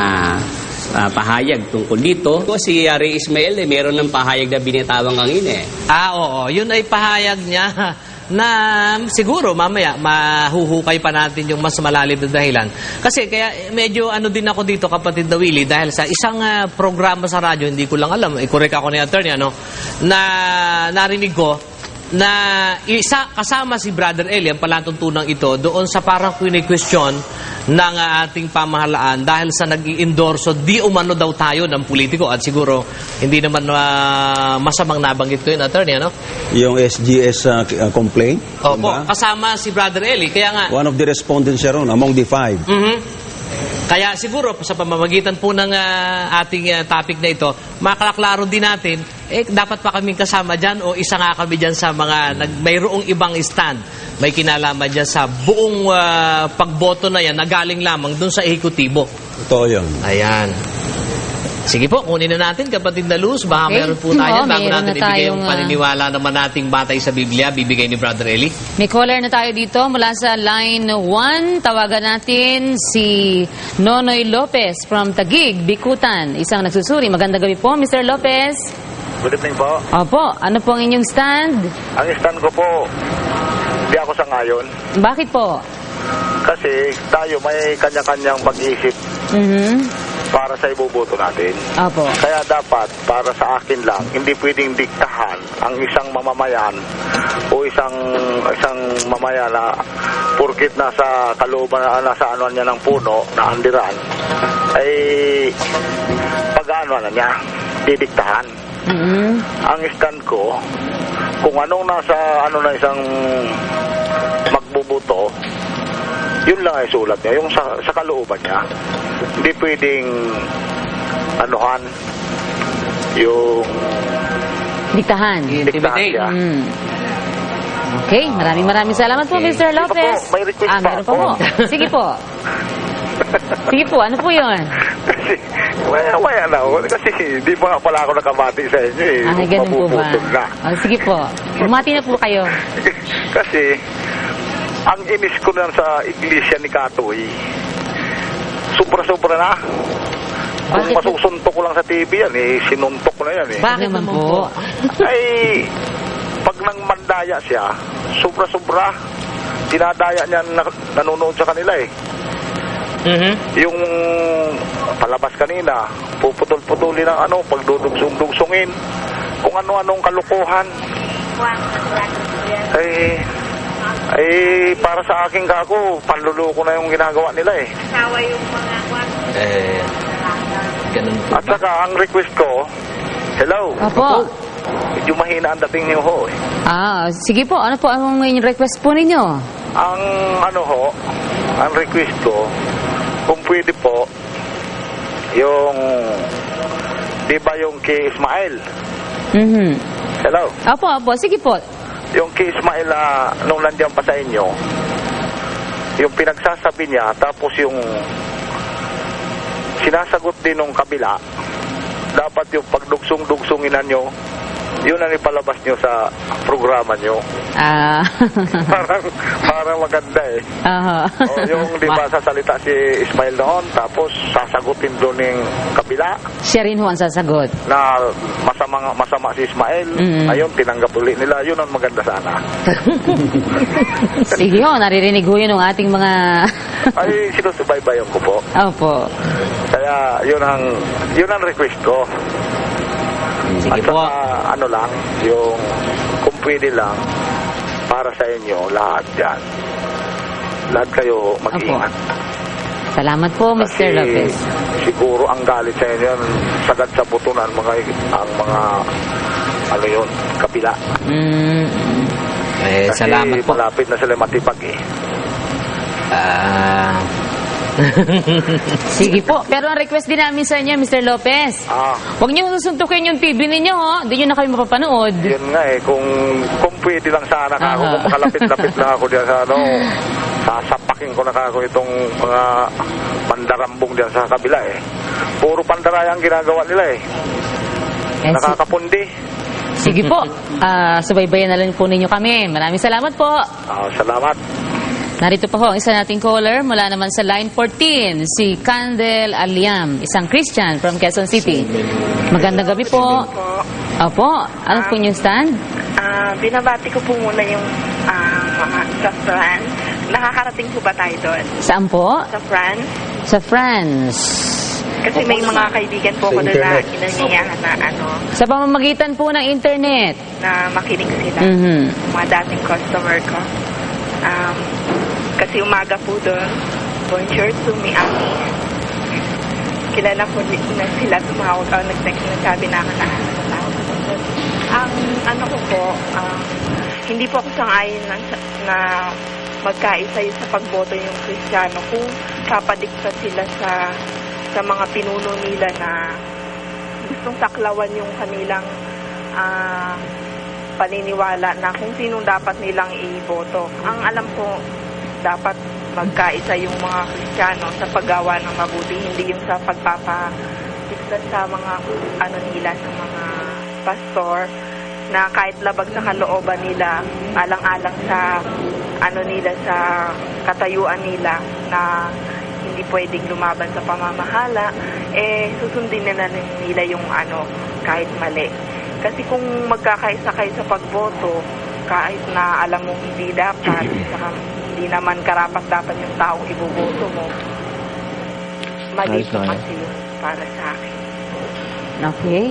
Speaker 6: pahayag tungkol dito. Si Ari Ismael, meron ng pahayag na binitawang kanina.
Speaker 8: Oo. Yun ay pahayag niya na siguro mamaya mahuhukay pa natin yung mas malalim na dahilan. Kasi kaya medyo din ako dito, kapatid na Willie, dahil sa isang programa sa radyo, hindi ko lang alam, i-correct ako ni Attorney, na narinig ko na kasama si Brother Eli ang palatuntunang ito doon sa parang question ng ating pamahalaan dahil sa nag-i-endorso di umano daw tayo ng politiko, at siguro hindi naman masamang nabanggit ko yun, Attorney,
Speaker 9: Yung SGS complaint?
Speaker 8: Opo, kasama si Brother Eli, kaya nga
Speaker 9: one of the respondents siya ron, among the 5.
Speaker 8: Kaya siguro sa pamamagitan po ng ating topic na ito, makaklaro din natin, dapat pa kaming kasama dyan o isa nga kami dyan sa mga mayroong ibang stand. May kinalaman dyan sa buong pagboto na yan na galing lamang dun sa ehekutibo.
Speaker 9: Totoo yun.
Speaker 8: Ayan. Sige po, kunin na natin, kapatid na Luz. Baka meron po tayo. Bago natin ibigay yung paniniwala naman nating batay sa Biblia, bibigay ni Brother Eli.
Speaker 10: May caller na tayo dito mula sa line 1. Tawagan natin si Nonoy Lopez from Taguig, Bikutan. Isang nagsusuri. Magandang gabi po, Mr. Lopez.
Speaker 11: Good evening po.
Speaker 10: Opo, ano po ang inyong stand?
Speaker 11: Ang stand ko po, hindi ako sangayon.
Speaker 10: Bakit po?
Speaker 11: Kasi tayo may kanya-kanyang pag-iisip para sa iboboto natin.
Speaker 10: Opo.
Speaker 11: Kaya dapat, para sa akin lang, hindi pwedeng diktahan ang isang mamamayan o isang mamaya na purkit nasa kalooban na nasa anuan niya ng puno na andiran ay pag-anuan na niya. didiktahan. Ang stand ko, kung anong nasa na isang magbubuto, yun lang ay sulat niya, yung sa kalooban niya. Hindi pwedeng anuhan yung
Speaker 10: Diktahan.
Speaker 11: siya.
Speaker 10: Okay, maraming salamat po, Mr. Lopez.
Speaker 11: May request pa
Speaker 10: meron
Speaker 11: ako.
Speaker 10: po. Sige po. Sige po, ano po yun?
Speaker 11: Kasi, maya na ako. Kasi hindi pa nga pala ako nakabati sa inyo eh.
Speaker 10: Ganun po ba?
Speaker 11: Mapuputol na.
Speaker 10: Sige po. Bumati na po kayo.
Speaker 11: Kasi, ang inis ko na sa iglesia ni Katoy, sobra-sobra na. Kung masusuntok ko lang sa TV yan, sinuntok ko na yan eh.
Speaker 10: Bakit naman po?
Speaker 11: Ay, pag nang mandaya siya, sobra-sobra, dinadaya niya nanonood sa kanila eh. Yung palabas kanina, puputol-putulin ng pagdudugsong-dugsongin, kung ano-anong kalukuhan. Ay, para sa akin kako, panluloko na yung ginagawa nila eh.
Speaker 10: Sawa yung mga
Speaker 8: Ganun po
Speaker 11: At saka, ang request ko, hello.
Speaker 10: Opo.
Speaker 11: Medyo mahina ang dating niyo ho eh.
Speaker 10: Sige po. Ano po ang request po ninyo?
Speaker 11: Ang ang request ko, kung pwede po, yung, di ba yung kay Ismael? Hello?
Speaker 10: Opo. Sige po.
Speaker 11: Yung kay Ismael nung nandiyan pa sa inyo, yung pinagsasabi niya, tapos yung sinasagot din nung kabila, dapat yung pagdugsong-dugsunginan nyo, yun ang ipalabas nyo sa programa nyo. Parang maganda eh. Yung di ba sasalita si Ismael noon, tapos sasagutin doon yung kabila.
Speaker 10: Siya rin ho ang sasagot.
Speaker 11: Na masama si Ismael. Ayun, tinanggap ulit nila. Yun ang maganda sana.
Speaker 10: Sige ho, naririnig ho yun ng ating mga...
Speaker 11: Ay, sinusubaybayan ko po.
Speaker 10: Opo.
Speaker 11: Kaya yun ang request ko.
Speaker 8: Sige
Speaker 11: at
Speaker 8: po.
Speaker 11: saka, lang, yung kung pwede lang, para sa inyo, lahat yan. Lahat kayo mag-ingat.
Speaker 10: Salamat po, Mr. Lopez.
Speaker 11: Siguro ang galit sa inyo, sagad sa buto na ang mga kabila. Kasi
Speaker 8: salamat po.
Speaker 11: malapit na sila matipag eh.
Speaker 10: Sige po. Pero ang request din namin sa inyo, Mr. Lopez, huwag niyo susuntukin yung TV ninyo, ho. Hindi nyo na kayo mapapanood.
Speaker 11: Yun nga eh, kung pwede lang sana ako, kung makalapit-lapit lang ako diyan sa sasapakin ko na ako itong mga mandarambong diyan sa kabila eh. Puro pandaraya ang ginagawa nila eh. Nakakapundi.
Speaker 10: Sige po. Subaybayan na lang po ninyo kami. Maraming salamat po.
Speaker 11: Salamat.
Speaker 10: Narito po ho ang isa nating caller mula naman sa line 14, si Candel Aliam, isang Christian from Quezon City. Magandang gabi po. Opo, ano po yung stand?
Speaker 12: Binabati ko po muna yung mga sa France. Nakakarating po ba tayo doon?
Speaker 10: Saan po?
Speaker 12: Sa France.
Speaker 10: Sa France.
Speaker 12: Kasi may mga kaibigan po ko doon na inanyayahan na
Speaker 10: Sa pamamagitan po ng internet.
Speaker 12: Na makinig sila. Mga dating customer ko. Kasi umaga po doon, bonjour to mi ami. Kilala po na sila tumawag o nag-text na sabi namin ang ko po, hindi po ako sang-ayon na magkaisa sa pagboto yung Kristiyano kung papadikta sila sa mga pinuno nila na gustong saklawan yung kanilang paniniwala na kung sinong dapat nilang iboto. Ang alam ko, dapat magkaisa yung mga Kristiyano sa paggawa ng mabuti, hindi yung sa pagpapadikta sa mga nila, sa mga pastor na kahit labag sa kalooban nila, alang-alang sa nila, sa katayuan nila na hindi pwedeng lumaban sa pamamahala, susundin na nila yung kahit mali. Kasi kung magkakaisa kayo sa pagboto, kahit na alam mong hindi dapat, saka hindi naman karapat-dapat yung taong iboboto mo, mali po kasi yun para sa akin.
Speaker 10: Okay.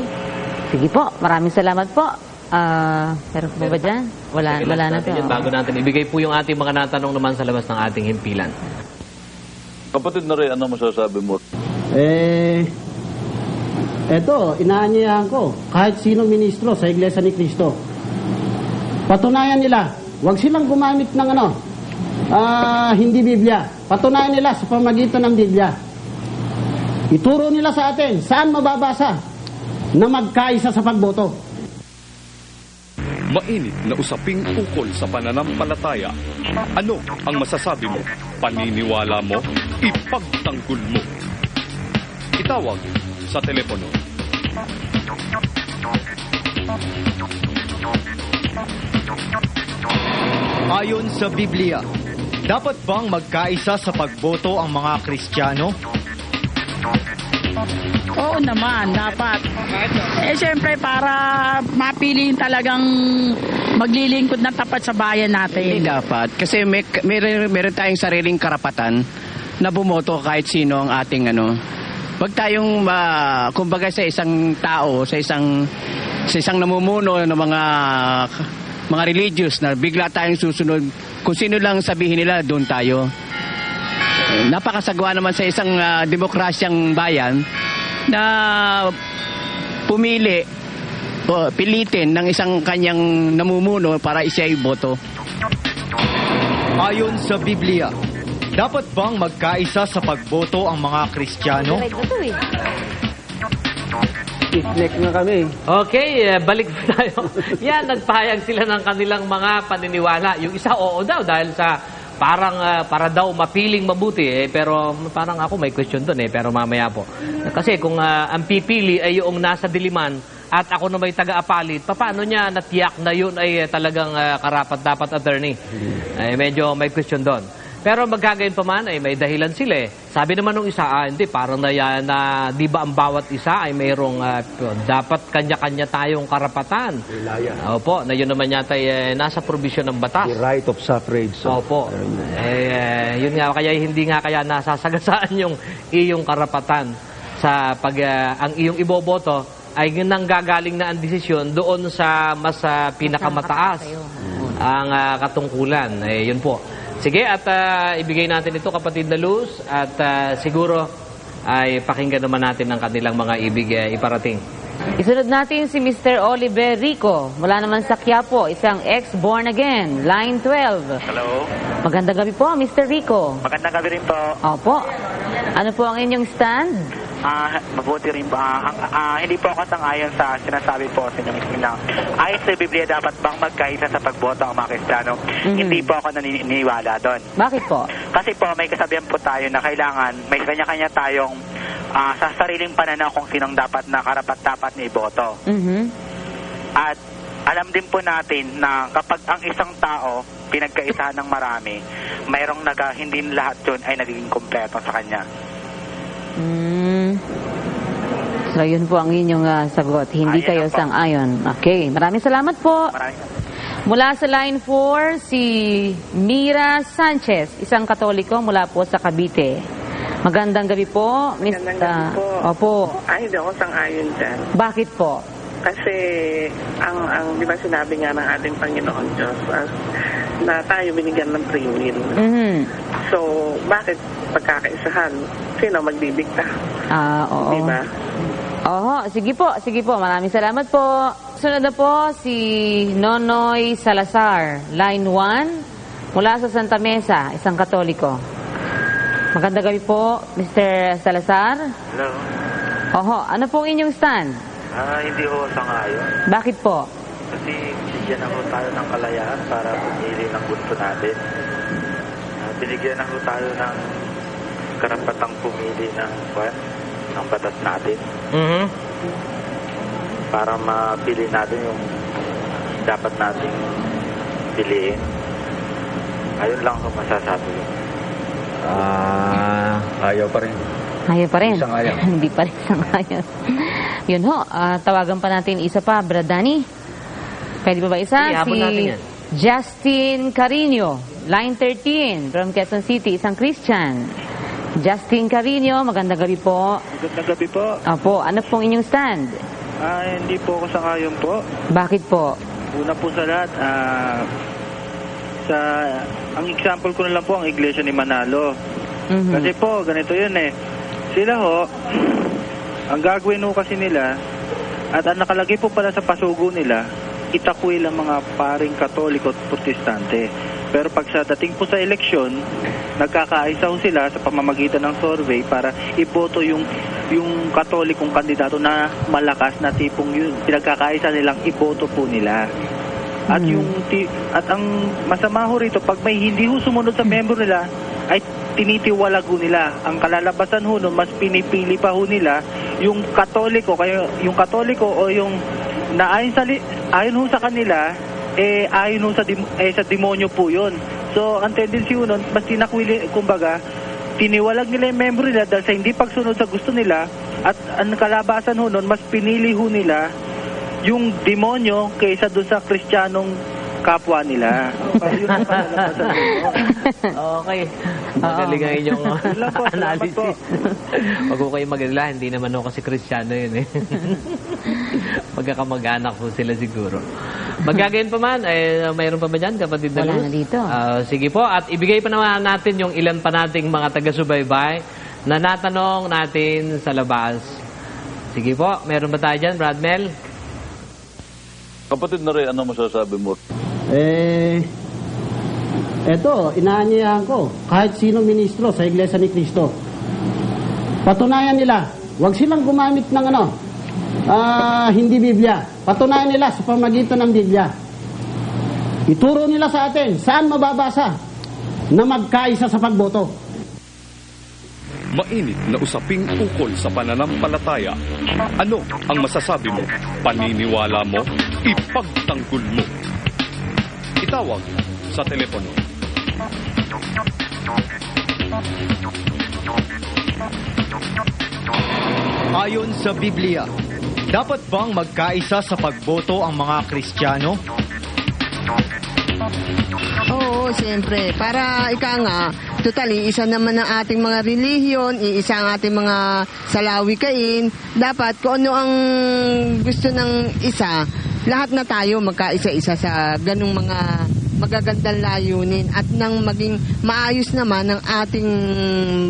Speaker 10: Sige po. Maraming salamat po. Pero po ba dyan? Wala na to.
Speaker 8: Bago natin ibigay po yung ating mga natanong naman sa labas ng ating himpilan.
Speaker 1: Kapatid na rin, ano masasabi mo?
Speaker 13: Eto, inaanyayahan ko, kahit sino ministro sa Iglesia ni Cristo, patunayan nila, huwag silang gumamit ng hindi Biblia. Patunayan nila sa pamagitan ng Biblia. Ituro nila sa atin, saan mababasa na magkaisa sa pagboto.
Speaker 14: Mainit na usaping ukol sa pananampalataya. Ano ang masasabi mo? Paniniwala mo? Ipagtanggol mo. Itawag sa telepono.
Speaker 15: Ayon sa Biblia, dapat bang magkaisa sa pagboto ang mga Kristiyano?
Speaker 16: Oo naman, dapat. Siyempre para mapili talagang maglilingkod ng tapat sa bayan natin.
Speaker 17: Hindi dapat. Kasi meron tayong sariling karapatan na bumoto kahit sino ang ating Wag tayong, kumbaga sa isang tao, sa isang namumuno ng mga religious na bigla tayong susunod. Kung sino lang sabihin nila, doon tayo. Napakasagwa naman sa isang demokrasyang bayan na pilitin ng isang kanyang namumuno para siya iboto.
Speaker 15: Ayon sa Biblia, dapat bang magkaisa sa pagboto ang mga Kristiyano?
Speaker 13: Isnek na kami.
Speaker 8: Okay, balik tayo. Yan, nagpahayag sila ng kanilang mga paniniwala. Yung isa, oo daw, dahil sa para daw mapiling mabuti. Pero parang ako may question doon pero mamaya po. Kasi kung ang pipili ay yung nasa diliman at ako na may taga-apalit, paano niya natiyak na yun ay talagang karapat-dapat attorney? Medyo may question doon. Pero magkagayon pa man ay may dahilan sila Sabi naman ng isa, hindi, parang di ba ang bawat isa ay mayroong dapat kanya-kanya tayong karapatan. Opo, na yun naman yata nasa provision ng batas.
Speaker 9: The right of suffrage.
Speaker 8: Opo. Yun nga, kaya hindi nga kaya nasasagasaan yung iyong karapatan sa ang iyong iboboto ay nanggagaling na ang desisyon doon sa mas pinakamataas ang katungkulan. Yun po. Sige, at ibigay natin ito, kapatid na Luz, at siguro ay pakinggan naman natin ang kanilang mga ibig iparating.
Speaker 10: Isunod natin si Mr. Oliver Rico, mula naman sa Quiapo, isang ex-born again, line 12.
Speaker 18: Hello.
Speaker 10: Magandang gabi po, Mr. Rico.
Speaker 18: Magandang gabi rin po.
Speaker 10: Opo. Ano po ang inyong stand?
Speaker 18: Mabuti rin po. Hindi po ako sangayon sa sinasabi po sa inyong isang ayon sa Biblia, dapat bang magkaisa sa pagboto ang mga Kristiyano? Hindi po ako naniniwala doon.
Speaker 10: Bakit po?
Speaker 18: Kasi po may kasabihan po tayo na kailangan may kanya-kanya tayong sa sariling pananaw kung sinong dapat na karapat-dapat na iboto. At alam din po natin na kapag ang isang tao pinagkaisahan ng marami, mayroong hindi lahat yun ay nagiging kumpleto sa kanya.
Speaker 10: So, yun po ang inyong sagot. Hindi kayo sang-ayon. Okay. Maraming salamat po. Mula sa line 4, si Mira Sanchez, isang Katoliko mula po sa Cavite. Magandang gabi po, Miss.
Speaker 19: Magandang gabi po.
Speaker 10: Opo.
Speaker 19: Ay, hindi ako sang-ayon dyan.
Speaker 10: Bakit po?
Speaker 19: Kasi, di ba sinabi nga ng ating Panginoon Diyos na tayo binigyan ng free will. So, bakit pagkakaisahan? Sino magbibigta?
Speaker 10: Oo.
Speaker 19: Di ba?
Speaker 10: Oo, sige po. Maraming salamat po. Sunod na po si Nonoy Salazar, line 1, mula sa Santa Mesa, isang Katoliko. Magandang gabi po, Mr. Salazar.
Speaker 18: Hello.
Speaker 10: Oho, ano pong inyong stand?
Speaker 18: Hindi ko sangayon.
Speaker 10: Bakit po?
Speaker 18: Kasi binigyan ako tayo ng kalayaan para pumili ng gusto natin. Binigyan ako tayo ng karapatang pumili ng batas natin. Para mapili natin yung dapat nating piliin. Ayun lang ako masasabi.
Speaker 9: Ayaw pa rin.
Speaker 10: Ayaw pa rin.
Speaker 9: Sang-ayon.
Speaker 10: Hindi pa rin sang-ayon. Yun ho, tawagan pa natin isa pa, Brad Danny. Pwede ba isa?
Speaker 8: Ihabol natin yan.
Speaker 10: Justin Carino, line 13, from Quezon City, isang Christian. Justin Carino, magandang gabi po.
Speaker 18: Magandang gabi po.
Speaker 10: Opo, ano pong inyong stand?
Speaker 18: Hindi po ako sangayon po.
Speaker 10: Bakit po?
Speaker 18: Una po sa lahat, ang example ko na lang po ang Iglesia ni Manalo. Kasi po, ganito yun Sila ho,
Speaker 20: Ang gagawin ho kasi nila, at ang nakalagay po pala sa pasugo nila, itakwil ang mga paring Katoliko at Protestante. Pero pag sa dating po sa eleksyon, nagkakaisa ho sila sa pamamagitan ng survey para iboto yung Katolikong kandidato na malakas na tipong yun. Pinagkakaisa nilang iboto po nila. At at ang masama ho rito, pag may hindi ho sumunod sa membro nila, ay tinitiwalag ho nila. Ang kalalabasan ho nun, mas pinipili pa ho nila yung Katoliko, yung Katoliko o yung na ayon ho sa kanila, ayon ho sa demonyo po yun. So, ang tendency ho nun, mas tinakwili, kumbaga, tiniwalag nila yung membro nila dahil sa hindi pagsunod sa gusto nila, at ang kalabasan ho nun, mas pinili ho nila yung demonyo kaysa doon sa Kristiyanong kapwa nila. Yun ang palalabasan ho.
Speaker 8: Okay. Magaling ang inyong analysis. Huwag ko kayo mag-alala, hindi naman ako kasi Kristiyano yun eh. Magkakamag-anak po sila siguro. Magkagayon pa man, mayroon pa ba dyan, kapatid na
Speaker 10: Wala na dito.
Speaker 8: Sige po, at ibigay pa naman natin yung ilan pa nating mga taga-subaybay na natanong natin sa labas. Sige po, meron ba tayo dyan, Brad Mel?
Speaker 1: Kapatid na rin, ano masasabi mo?
Speaker 13: Eto, inaanyayahan ko, kahit sino ministro sa Iglesia ni Cristo, patunayan nila, wag silang gumamit ng hindi Biblia. Patunayan nila sa pamagitan ng Biblia. Ituro nila sa atin, saan mababasa na magkaisa sa pagboto.
Speaker 14: Mainit na usaping ukol sa pananampalataya. Ano ang masasabi mo? Paniniwala mo? Ipagtanggol mo. Itawag sa telepono.
Speaker 15: Ayon sa Biblia, dapat bang magkaisa sa pagboto ang mga Kristiyano?
Speaker 21: Oo, siyempre. Para nga, totally, isa naman ang ating mga relihiyon, iisa ang ating mga salawikain. Dapat kung ano ang gusto ng isa, lahat na tayo magkaisa-isa sa ganung mga magagandang layunin at nang maging maayos naman ng ating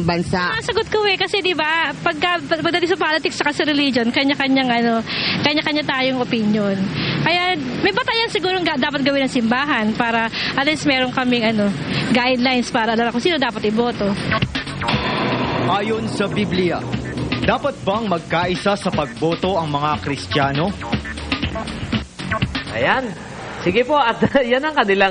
Speaker 21: bansa.
Speaker 22: Sagot ko kasi 'di ba, pagdating sa politics saka sa religion, kanya-kanya tayong opinion. Kaya may batayan siguro dapat gawin ng simbahan para at least meron kaming guidelines para alam kung sino dapat iboto.
Speaker 15: Ayon sa Biblia, dapat bang magkaisa sa pagboto ang mga Kristiyano?
Speaker 8: Ayan. Sige po, at yan ang kanilang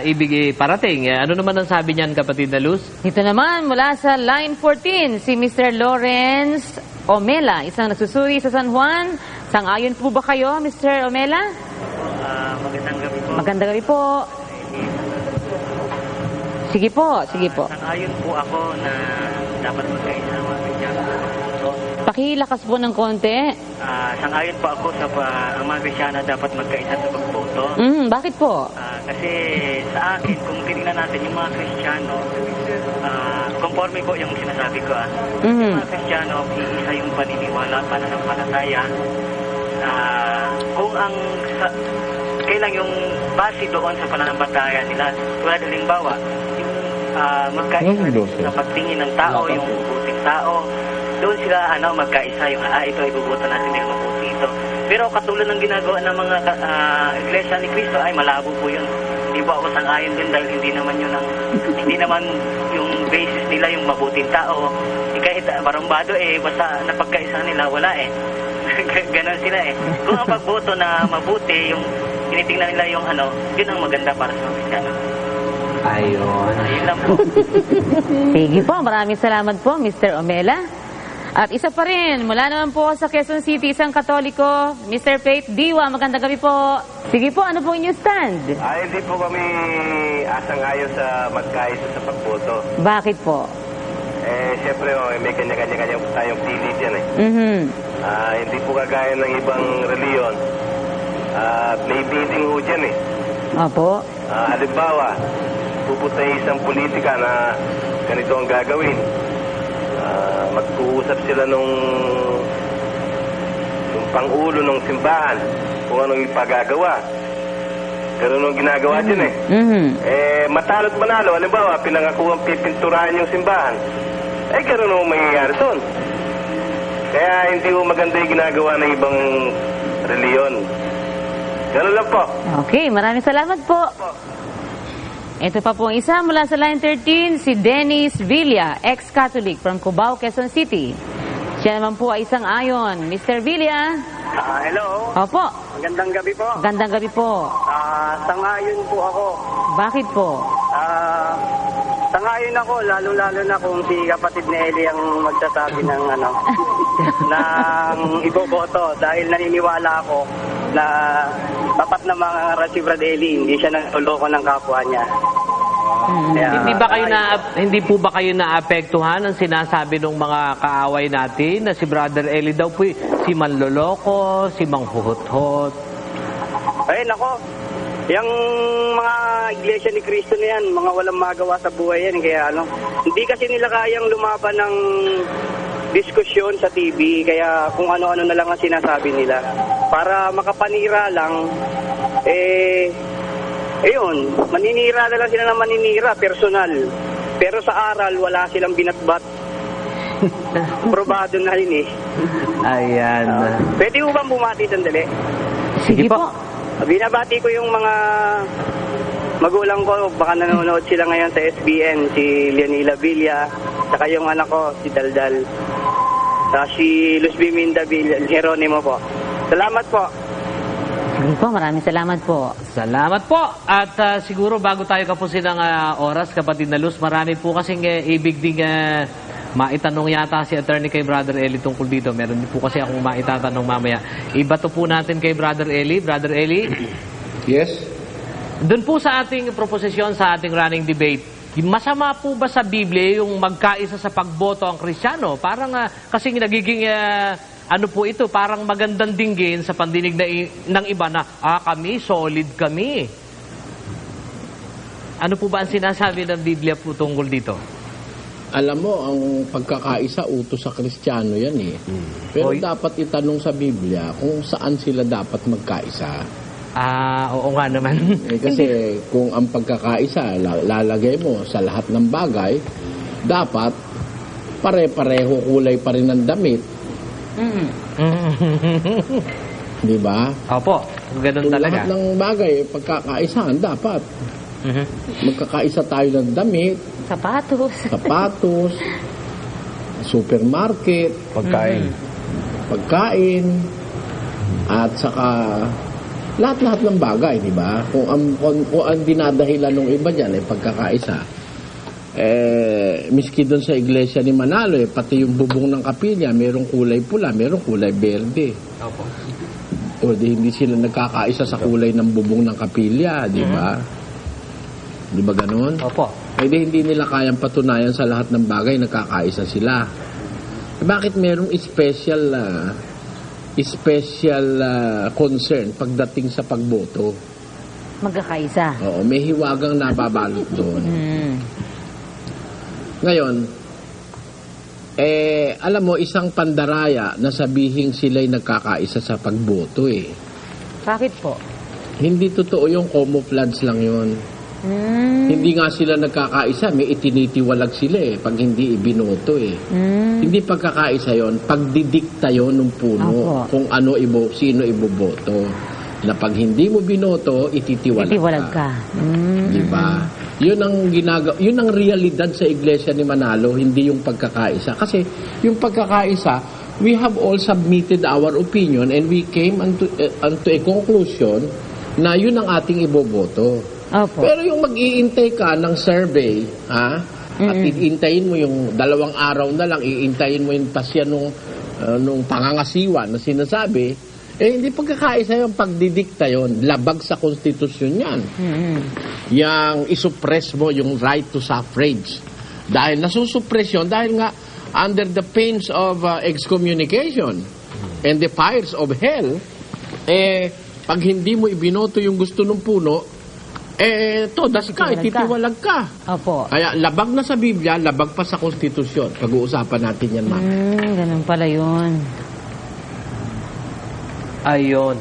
Speaker 8: ibig parating. Ano naman ang sabi niyan, kapatid na Luz?
Speaker 10: Ito naman, mula sa line 14, si Mr. Lawrence Omela, isang nagsusuri sa San Juan. Sang-ayon po ba kayo, Mr. Omela?
Speaker 23: Magandang gabi po.
Speaker 10: Magandang gabi po. Sige po, sige po.
Speaker 23: Sang-ayon po ako na dapat magkaisa ng mga Kristiyano.
Speaker 10: Pakilakas po ng konti.
Speaker 23: Sang-ayon po ako sa ang mga Kristiyano dapat magkaisa sa pagboto.
Speaker 10: Bakit po?
Speaker 23: Kasi sa akin, kung tinignan natin yung mga Kristiyano, conforme po yung sinasabi ko. Yung mga Kristiyano, iisa yung paniniwala, pananampalataya. Kung kailang yung base doon sa pananampalataya nila, tulad halimbawa, yung magkaisa sa pagtingin ng tao, yung buting tao, doon sila magkaisa yung ito ibubuto natin yung mabuti ito. Pero katulad ng ginagawa ng mga Iglesia ni Cristo ay malabo po yun. Hindi po ako sang-ayon din dahil hindi naman yung basis nila yung mabuting tao. Kahit barumbado basta napagkaisa nila wala ganon sila Kung ang pagboto na mabuti, yung tinitingnan nila yung yun ang maganda para sa Kristiyano.
Speaker 8: Ayun.
Speaker 23: Ayun lang po.
Speaker 10: Sige po, maraming salamat po, Mr. Omela. At isa pa rin, mula naman po sa Quezon City, isang Katoliko, Mr. Faith Diwa. Magandang gabi po. Sige po, ano po inyong stand?
Speaker 24: Hindi po kami asang-ayon sa magkaisa sa pagboto.
Speaker 10: Bakit po?
Speaker 24: Siyempre, may kanya-kanya tayong pili dyan hindi po kagaya ng ibang reliyon. May bidding ho dyan
Speaker 10: Opo.
Speaker 24: Halimbawa, pupunta isang politika na ganito ang gagawin. Mag-uusap sila nung pangulo ng simbahan kung anong ipagagawa. Ganun ang ginagawa dyan matalo't manalo, halimbawa, pinangakuang pipinturahan yung simbahan. Ganun ang mangyayari doon. Kaya hindi po maganda yung ginagawa ng ibang reliyon. Ganun lang po.
Speaker 10: Okay, maraming salamat po. Ito pa po ang isa mula sa line 13, si Dennis Villa, ex-Catholic from Cubao, Quezon City. Siya naman po ay isang ayon. Mr. Villa.
Speaker 2: Hello.
Speaker 10: Opo.
Speaker 2: Magandang gabi po.
Speaker 10: Gandang gabi po.
Speaker 2: Sangayon po ako.
Speaker 10: Bakit po?
Speaker 2: Sangayon ako, lalo-lalo na kung si kapatid ni Eli ang magsasabi ng ng iboboto. Dahil naniniwala ako na tapat na mga si Brad Eli, hindi siya nagtuloko ng kapwa niya.
Speaker 8: Hindi po ba kayo naapektuhan ang sinasabi ng mga kaaway natin na si Brother Eli daw po si manloloko, si manghuhot-hot?
Speaker 2: Ay, nako. Yung mga iglesia ni Cristo na yan, mga walang magawa sa buhay yan. Kaya hindi kasi nila kayang lumaban ng diskusyon sa TV. Kaya kung ano-ano na lang ang sinasabi nila. Para makapanira lang, ayun, maninira na lang sila ng maninira, personal. Pero sa aral, wala silang binatbat. Probado na rin
Speaker 8: Ayan.
Speaker 2: Pwede mo bang bumati sandali?
Speaker 10: Sige po.
Speaker 2: Binabati ko yung mga magulang ko, baka nanonood sila ngayon sa SBN, si Leonila Villa, saka yung anak ko, si Daldal, si Luz Biminda Villa, Jeronimo po. Salamat po.
Speaker 10: Sige po, maraming salamat po.
Speaker 8: Salamat po. At siguro bago tayo kapusin ng oras, kapatid na Luz, marami po kasing ibig ding maitanong yata si attorney kay Brother Eli tungkol dito. Meron din po kasi akong maitatanong mamaya. Ibato po natin kay Brother Eli. Brother Eli?
Speaker 3: Yes?
Speaker 8: Doon po sa ating proposisyon, sa ating running debate, masama po ba sa Biblia yung magkaisa sa pagboto ang Kristiyano? Parang kasing nagiging ano po ito, parang magandang dinggin sa pandinig ng iba na, kami, solid kami. Ano po ba ang sinasabi ng Biblia po tungkol dito?
Speaker 3: Alam mo, ang pagkakaisa, utos sa Kristiyano yan Pero dapat itanong sa Biblia kung saan sila dapat magkaisa.
Speaker 8: Oo nga naman.
Speaker 3: Kasi kung ang pagkakaisa, lalagay mo sa lahat ng bagay, dapat pare-pareho kulay pa rin ng damit. Di ba?
Speaker 8: Opo, ganun talaga.
Speaker 3: Lahat ng bagay, pagkakaisahan, dapat. Magkakaisa tayo ng damit, sapatos, supermarket, pagkain, at saka lahat-lahat ng bagay, di ba? Kung ang dinadahilan ng iba dyan ay pagkakaisa. Miski doon sa iglesia ni Manalo, pati yung bubong ng kapilya, merong kulay pula, merong kulay berde.
Speaker 8: Opo.
Speaker 3: O di hindi sila nagkakaisa sa kulay ng bubong ng kapilya, di ba? Di ba ganun?
Speaker 8: Opo.
Speaker 3: Hindi nila kayang patunayan sa lahat ng bagay nagkakaisa sila. Bakit merong special concern pagdating sa pagboto?
Speaker 10: Magkakaisa.
Speaker 3: Oo, may hiwagang nababalot doon. Ngayon, alam mo, isang pandaraya na sabihing sila'y nagkakaisa sa pagboto
Speaker 10: Bakit po?
Speaker 3: Hindi totoo yung camouflage lang yun. Hindi nga sila nagkakaisa, may itinitiwalag sila pag hindi ibinoto Hindi pagkakaisa yon, pagdidikta yon ng puno kung ano sino iboboto. Na pag hindi mo binoto, ititiwalag ka. Di ba? Yun ang realidad sa iglesia ni Manalo, hindi yung pagkakaisa. Kasi yung pagkakaisa, we have all submitted our opinion and we came unto a conclusion na yun ang ating iboboto.
Speaker 10: Opo.
Speaker 3: Pero yung mag-iintay ka ng survey, at iintayin mo yung 2 araw na lang, iintayin mo yung tasya nung pangangasiwa na sinasabi, hindi pagkakaisa yung pagdidikta yon, labag sa konstitusyon yan. Yang isuppress mo yung right to suffrage. Dahil nasusuppress yun, dahil nga under the pains of excommunication and the fires of hell, pag hindi mo ibinoto yung gusto ng puno, todas ka, ititiwalag ka.
Speaker 10: Opo.
Speaker 3: Kaya labag na sa Biblia, labag pa sa konstitusyon. Pag-uusapan natin yan, ma'am.
Speaker 10: Ganun pala yun.
Speaker 8: Ayun.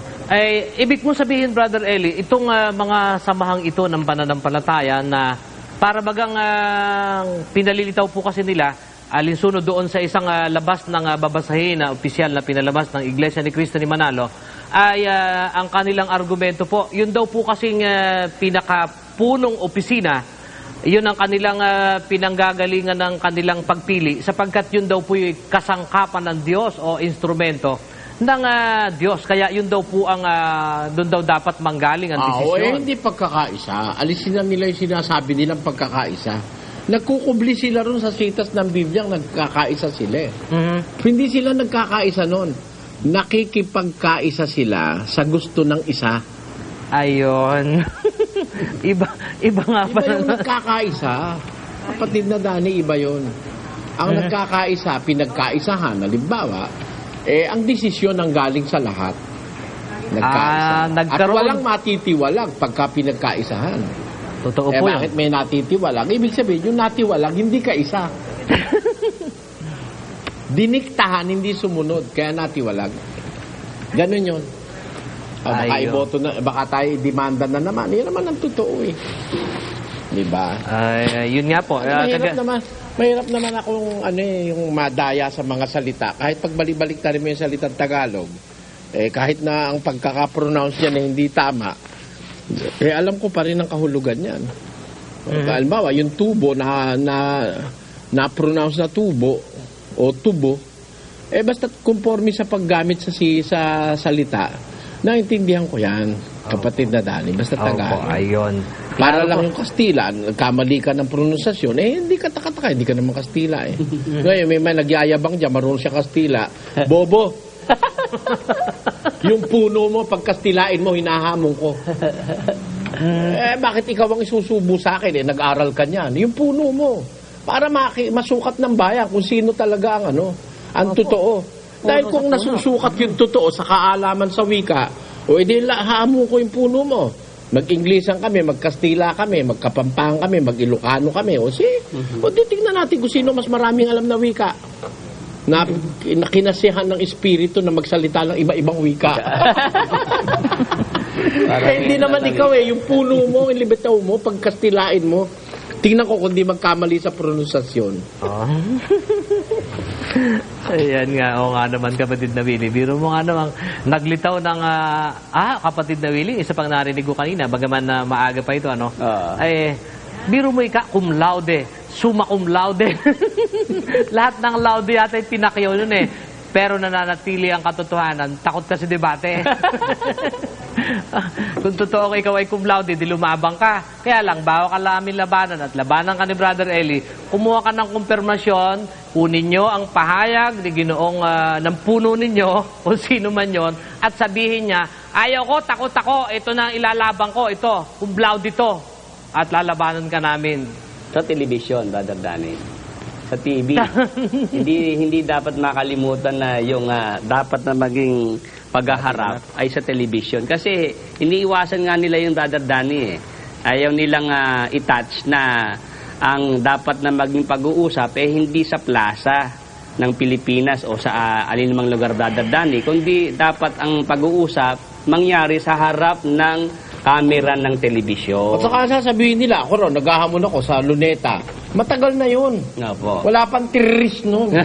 Speaker 8: Ibig mo sabihin, Brother Eli, itong mga samahang ito ng pananampalataya na para bagang pinalilitaw po kasi nila alinsunod doon sa isang labas ng babasahin na opisyal na pinalabas ng Iglesia ni Cristo ni Manalo, ay ang kanilang argumento po, yun daw po kasing pinakapunong opisina, yun ang kanilang pinanggagalingan ng kanilang pagpili, sapagkat yun daw po yung kasangkapan ng Diyos o instrumento ng Diyos. Kaya yun daw po ang doon daw dapat manggaling ang desisyon.
Speaker 3: Hindi pagkakaisa. Alisin na nila yung sinasabi nilang pagkakaisa. Nagkukubli sila ron sa sitas ng Biblia, nagkakaisa sila. Hindi sila nagkakaisa nun. Nakikipagkaisa sila sa gusto ng isa.
Speaker 8: Ayun. iba nga pa.
Speaker 3: Iba yung nagkakaisa. Kapatid na Dani, iba yun. Ang nagkakaisa, pinagkaisahan, halimbawa, ang desisyon ang galing sa lahat. Nagkaisa. At walang matitiwalang pagka pinagkaisahan.
Speaker 8: Totoo po
Speaker 3: bakit may natitiwalang? Ibig sabihin, yung natiwalang, hindi ka isa. Diniktahan, hindi sumunod, kaya natiwalag. Ganun yun. Baka iboto na, baka tayo demanda na naman. Yan naman ang totoo eh. Diba?
Speaker 8: Yun nga po.
Speaker 3: Mahirap naman akong yung madaya sa mga salita. Kahit pagbalik-balik tayo mo yung salitang Tagalog, kahit na ang pagkaka-pronounce niya na hindi tama, alam ko pa rin ang kahulugan niyan. Halimbawa, yung tubo na-pronounce na tubo o tubo, basta conforme sa paggamit sa salita, naintindihan ko yan, kapatid na Dani, basta Tagalog.
Speaker 8: Ayun.
Speaker 3: Para lang yung Kastila, kamali ka ng pronunsasyon, hindi ka taka-taka, hindi ka naman Kastila eh. Ngayon, may nagyayabang dyan, marunong siya Kastila. Bobo! Yung puno mo, pag Kastilain mo, hinahamon ko. Bakit ikaw ang isusubo sa akin? Nag-aral ka niyan. Yung puno mo. Para masukat ng bayan kung sino talaga ang totoo. Dahil kung nasusukat yung totoo sa kaalaman sa wika, edi hamon ko yung puno mo. Mag-Inglesan kami, mag-Kastila kami, mag-Kapampangan kami, mag-Ilocano kami. O tingnan natin kung sino mas maraming alam na wika. Na kinasihan ng espiritu na magsalita ng iba-ibang wika. Hindi naman ikaw yung puno mo, yung libetaw mo, pag Kastilain mo, tingnan ko kung di magkamali sa pronunsasyon.
Speaker 8: Ayan nga, oo nga naman, kapatid na Willie. Biro mo nga naman, naglitaw ng, kapatid na Willie, isa pang narinig ko kanina, bagaman na maaga pa ito, biro mo cum laude, summa cum laude. Lahat ng laude yata ay pinakyaw nun Pero nananatili ang katotohanan, takot kasi debate. Kung totoo ikaw ay cum laude, di lumabang ka. Kaya lang, bawa ka namin labanan at labanan ka ni Brother Eli, kumuha ka ng kumpirmasyon, kunin nyo ang pahayag ni Ginoong ng puno ninyo, kung sino man yon, at sabihin niya, ayaw ko, takot ako, ito na ang ilalabang ko, ito, cum laude ito. At lalabanan ka namin.
Speaker 4: Sa television, Brother Danny. Sa TV. hindi dapat makalimutan na yung dapat na maging paghaharap ay sa television. Kasi iniiwasan nga nila yung Brother Danny Ayaw nilang i-touch na ang dapat na maging pag-uusap hindi sa plaza ng Pilipinas o sa alinmang lugar, Brother Danny, kundi dapat ang pag-uusap mangyari sa harap ng camera ng telebisyon.
Speaker 3: At saka sasabihin nila, ako ron, naghahamon ako sa Luneta. Matagal na yun.
Speaker 4: Opo.
Speaker 3: Wala pang terrorist noon.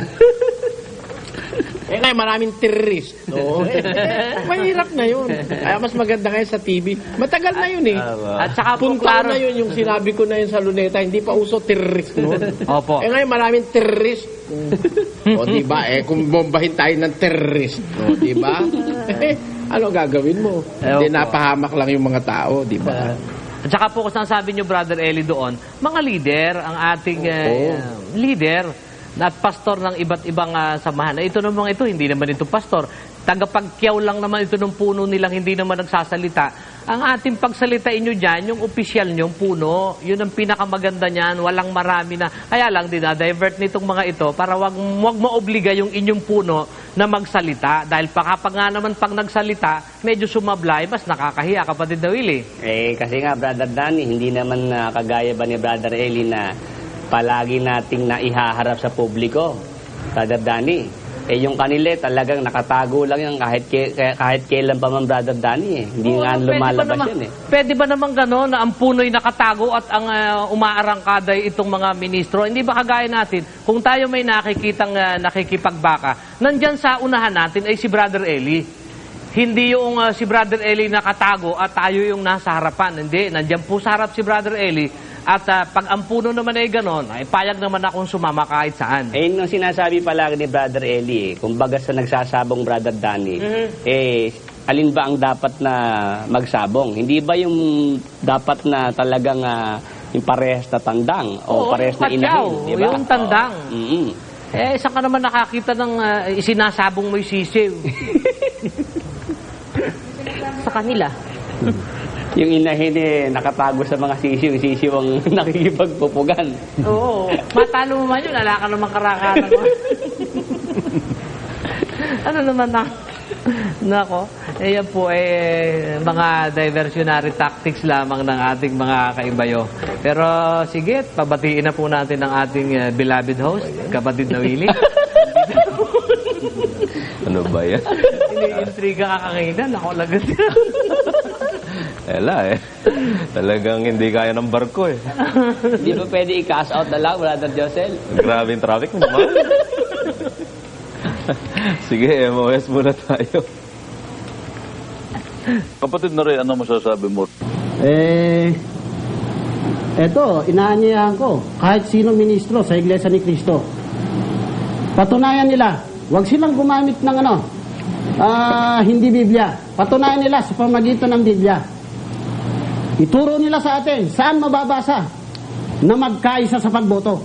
Speaker 3: Ngayon maraming terrorist. No? Mahirap na yun. Kaya mas maganda ngayon sa TV. Matagal na yun
Speaker 8: At saka
Speaker 3: punta na yun yung sinabi ko na yun sa Luneta. Hindi pa uso terrorist noon.
Speaker 8: Opo.
Speaker 3: Ngayon maraming terrorist. O diba? Kung bombahin tayo ng terrorist. O diba? Ano gagawin mo? Hindi napahamak lang yung mga tao, di ba?
Speaker 8: At saka po kung sabi nyo, Brother Eli, doon, mga leader, ang ating leader at pastor ng iba't ibang samahan. Ito namang ito, hindi naman ito pastor. Tagapagkyaw lang naman ito ng puno nilang hindi naman nagsasalita. Ang ating pagsalitain nyo dyan, yung opisyal nyo, puno, yun ang pinakamaganda niyan, walang marami na. Kaya lang, dinadivert nitong mga ito para wag maobliga yung inyong puno na magsalita. Dahil kapag nga naman pag nagsalita, medyo sumablay, mas nakakahiya, kapatid na Willie.
Speaker 4: Kasi nga, Brother Danny, hindi naman kagaya ba ni Brother Eli na palagi nating naihaharap sa publiko, Brother Danny. Eh, yung kanila talagang nakatago lang yan kahit kailan pa man, Brother Danny. Hindi nga lumalabas yan eh.
Speaker 8: Pwede ba naman gano'n na ang puno'y nakatago at ang umaarangkada itong mga ministro? Hindi ba kagaya natin, kung tayo may nakikitang nakikipagbaka, nandyan sa unahan natin ay si Brother Eli. Hindi yung si Brother Eli nakatago at tayo yung nasa harapan. Hindi, nandyan po sa harap si Brother Eli. At pag ang puno naman ay gano'n, ay payag naman akong sumama kahit saan.
Speaker 4: Eh, yun ang sinasabi palagi ni Brother Eli eh. Kumbaga sa nagsasabong Brother Danny, alin ba ang dapat na magsabong? Hindi ba yung dapat na talagang yung parehas na tandang o parehas na inahin? Diba?
Speaker 8: Yung tandang. Eh, saan ka naman nakakita ng isinasabong mo'y sisiw?
Speaker 10: Sa kanila.
Speaker 4: Yung inahin nakatago sa mga sisiw. Yung sisiw ang nakikipagpupugan.
Speaker 8: Oo. Matalo mo man yun. Ala ka naman karakanan mo. Ano naman na? Nako. Yan po mga diversionary tactics lamang ng ating mga kaibayo. Pero sige, pabatiin na po natin ang ating beloved host, kapatid na Willie.
Speaker 5: Ano ba yan?
Speaker 8: Ini-intriga ka kanina. Nako, lagot.
Speaker 5: Ela talagang hindi kaya ng barko eh.
Speaker 4: Hindi ba pwede i-cash out na lang, Brother Josel?
Speaker 5: Grabe yung traffic mo naman. Sige, MOS muna tayo.
Speaker 1: Kapatid na rin, ano masasabi mo?
Speaker 13: Eto, inaanyayahan ko, kahit sino ministro sa Iglesia ni Cristo, patunayan nila, huwag silang gumamit ng hindi Biblia. Patunayan nila sa pamagitan ng Biblia. Ituro nila sa atin, saan mababasa na magkaisa sa pagboto.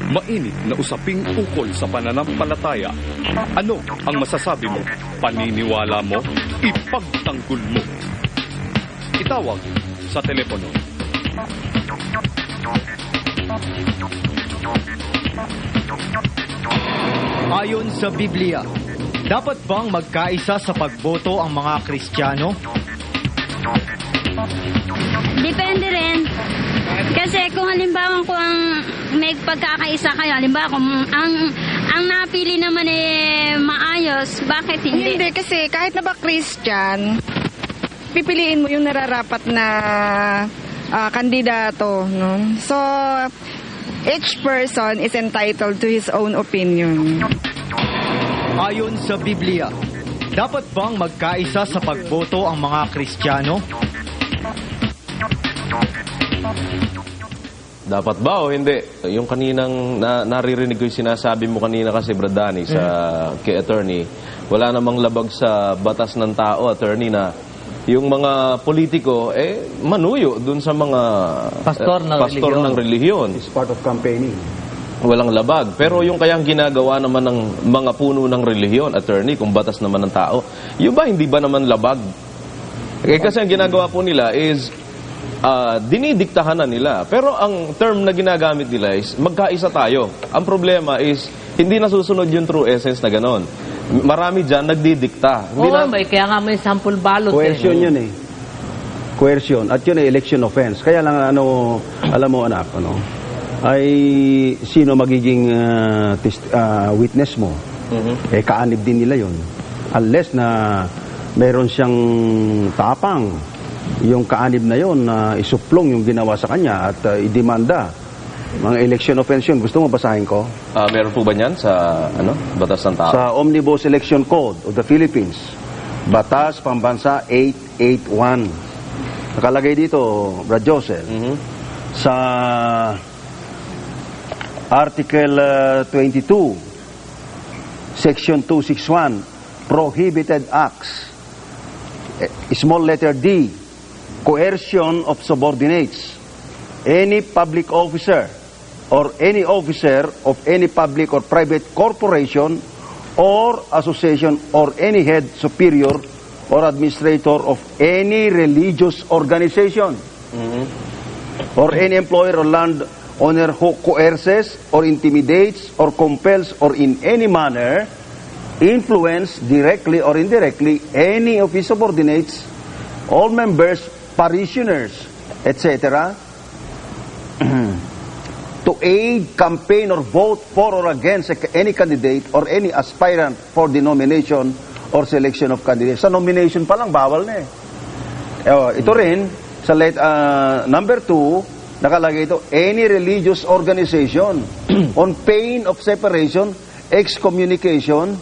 Speaker 14: Mainit na usaping ukol sa pananampalataya. Ano ang masasabi mo? Paniniwala mo? Ipagtanggol mo. Itawag sa telepono.
Speaker 15: Ayon sa Biblia, dapat bang magkaisa sa pagboto ang mga Kristiyano?
Speaker 6: Depende rin. Kasi kung halimbawa ko ang may pagkakaisa kayo, halimbawa kung ang napili naman maayos, bakit hindi?
Speaker 12: Hindi, kasi kahit na ba Christian, pipiliin mo yung nararapat na kandidato. No? So, each person is entitled to his own opinion.
Speaker 15: Ayon sa Biblia, dapat bang magkaisa sa pagboto ang mga Kristiyano?
Speaker 5: Dapat ba o hindi? Yung kaninang naririnig ko yung sinasabi mo kanina kasi, Brad Danny, kay attorney, wala namang labag sa batas ng tao, attorney, na yung mga politiko, manuyo dun sa mga pastor ng relihiyon.
Speaker 9: It's part of campaigning.
Speaker 5: Walang labag. Pero yung kayang ginagawa naman ng mga puno ng relihiyon, attorney, kung batas naman ng tao, yung ba hindi ba naman labag? Kasi ang ginagawa po nila is dinidiktahan na nila. Pero ang term na ginagamit nila is magkaisa tayo. Ang problema is hindi nasusunod yung true essence na ganon. Marami dyan nagdidikta.
Speaker 8: Kaya nga may sample ballot.
Speaker 9: Coercion yun eh. Coercion. At yun ay election offense. Kaya lang alam mo anak, ay sino magiging witness mo. Kaanib din nila yun. Unless na meron siyang tapang, yung kaanib na yon na isuplong yung ginawa sa kanya at idemanda. Mga election offense yun. Gusto mo basahin ko?
Speaker 5: Meron po ba niyan sa batas ng tao?
Speaker 9: Sa Omnibus Election Code of the Philippines, Batas Pambansa 881. Nakalagay dito, Brad Josel, sa Article 22, Section 261, Prohibited Acts, small letter D, coercion of subordinates. Any public officer or any officer of any public or private corporation or association or any head, superior, or administrator of any religious organization or any employer or land owner who coerces or intimidates or compels or in any manner influence directly or indirectly any of his subordinates, all members, parishioners, etc., to to aid, campaign, or vote for or against any candidate or any aspirant for the nomination or selection of candidates. Sa nomination pa lang, bawal na eh. Ito rin, sa number 2, nakalagay ito, any religious organization on pain of separation, excommunication,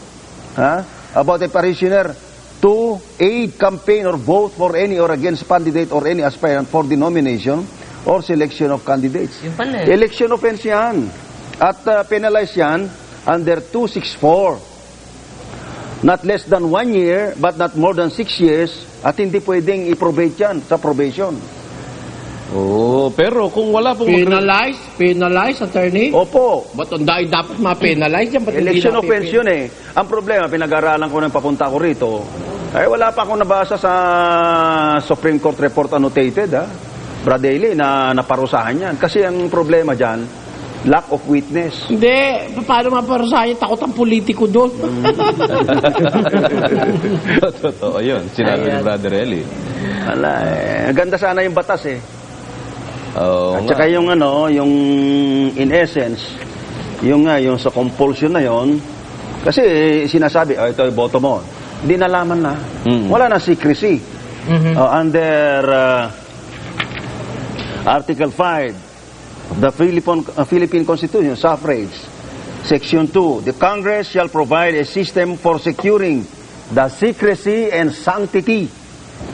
Speaker 9: about a parishioner to aid, campaign, or vote for any or against candidate or any aspirant for the nomination or selection of candidates. Election offense yan. At penalize yan under 264. Not less than 1 year, but not more than 6 years, at hindi pwedeng i-probate yan sa probation.
Speaker 5: Oh, pero kung wala pong...
Speaker 3: Penalize, attorney?
Speaker 9: Opo.
Speaker 3: Ba't ang dapat ma-penalize yan?
Speaker 9: Election offense yun eh. Ang problema, pinag-aralan ko ng papunta ko rito, ay wala pa akong nabasa sa Supreme Court report annotated, Brad Daly, na naparusahan yan. Kasi ang problema dyan, lack of witness.
Speaker 3: Hindi. Paano maparusahan? Takot ang politiko doon.
Speaker 5: Totoo yun. Sinabi ni Brother Eli.
Speaker 9: Wala eh. Ganda sana yung batas eh.
Speaker 5: Oh,
Speaker 9: at saka yung yung in essence, yung sa compulsion na yon, kasi sinasabi, ito yung boto mo. Hindi nalaman na. Wala na secrecy. Under Article 5 of the Philippine Constitution, suffrage, Section 2, the Congress shall provide a system for securing the secrecy and sanctity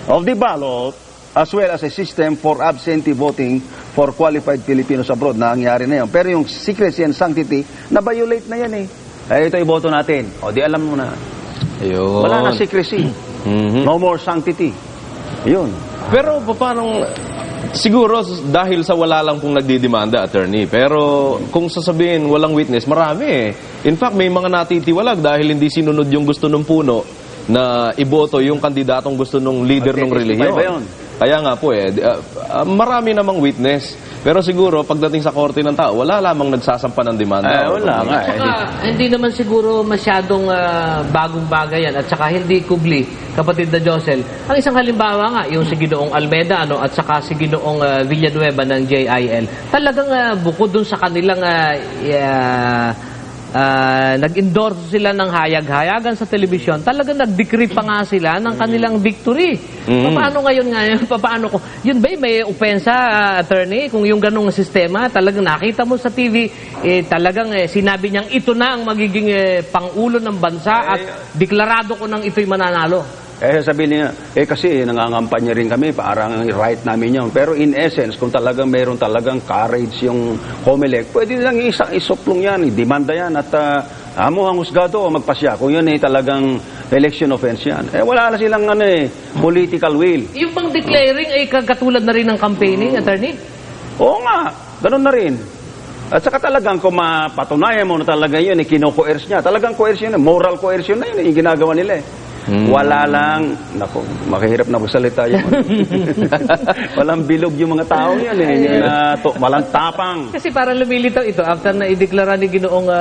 Speaker 9: of the ballot, as well as a system for absentee voting for qualified Filipinos abroad. Nangyari na yun. Pero yung secrecy and sanctity, na-violate na yan eh. Ito yung boto natin. O, di alam mo na.
Speaker 5: Ayun.
Speaker 9: Wala na secrecy. No more sanctity. Yun.
Speaker 5: Pero paano... Siguro dahil sa wala lang pong nagdidemanda, attorney. Pero kung sasabihin walang witness, marami eh. In fact, may mga natitiwalag dahil hindi sinunod yung gusto ng puno na iboto yung kandidatong gusto ng leader ng relihiyon. Kaya nga po marami namang witness. Pero siguro, pagdating sa korte ng tao, wala lamang nagsasampa ng demanda.
Speaker 9: Wala nga.
Speaker 8: Hindi naman siguro masyadong bagong bagay yan. At saka hindi kubli, kapatid na Josel. Ang isang halimbawa nga, yung si Ginoong Almeda at saka si Ginoong Villanueva ng JIL. Talagang bukod dun sa kanilang nag-endorse sila ng hayag-hayagan sa telebisyon, talagang nag-decree pa nga sila ng kanilang victory. Paano ngayon paano ko? Yun ba may opensa, attorney? Kung yung ganong sistema, talagang nakita mo sa TV, talagang sinabi niyang ito na ang magiging pangulo ng bansa at deklarado ko nang ito'y mananalo.
Speaker 9: Sabihin niya, kasi nangangampanya rin kami, parang right namin yun. Pero in essence, kung talagang mayroon talagang courage yung COMELEC, pwede nilang isuplong yan, demanda yan, at amo ang husgado o magpasya. Kung yun talagang election offense yan. Wala na silang political will.
Speaker 8: Yung bang declaring ay katulad na rin ng campaigning, attorney?
Speaker 9: Oo nga, ganun na rin. At saka talagang kung mapatunayan mo na talaga yun, kino-coerce niya. Talagang coercion, moral coercion na yun, yung ginagawa nila Wala lang, naku, makahirap na magsalita yun. Walang bilog yung mga tao yan walang tapang.
Speaker 8: Kasi parang lumilitaw ito after na ideklara ni Ginoong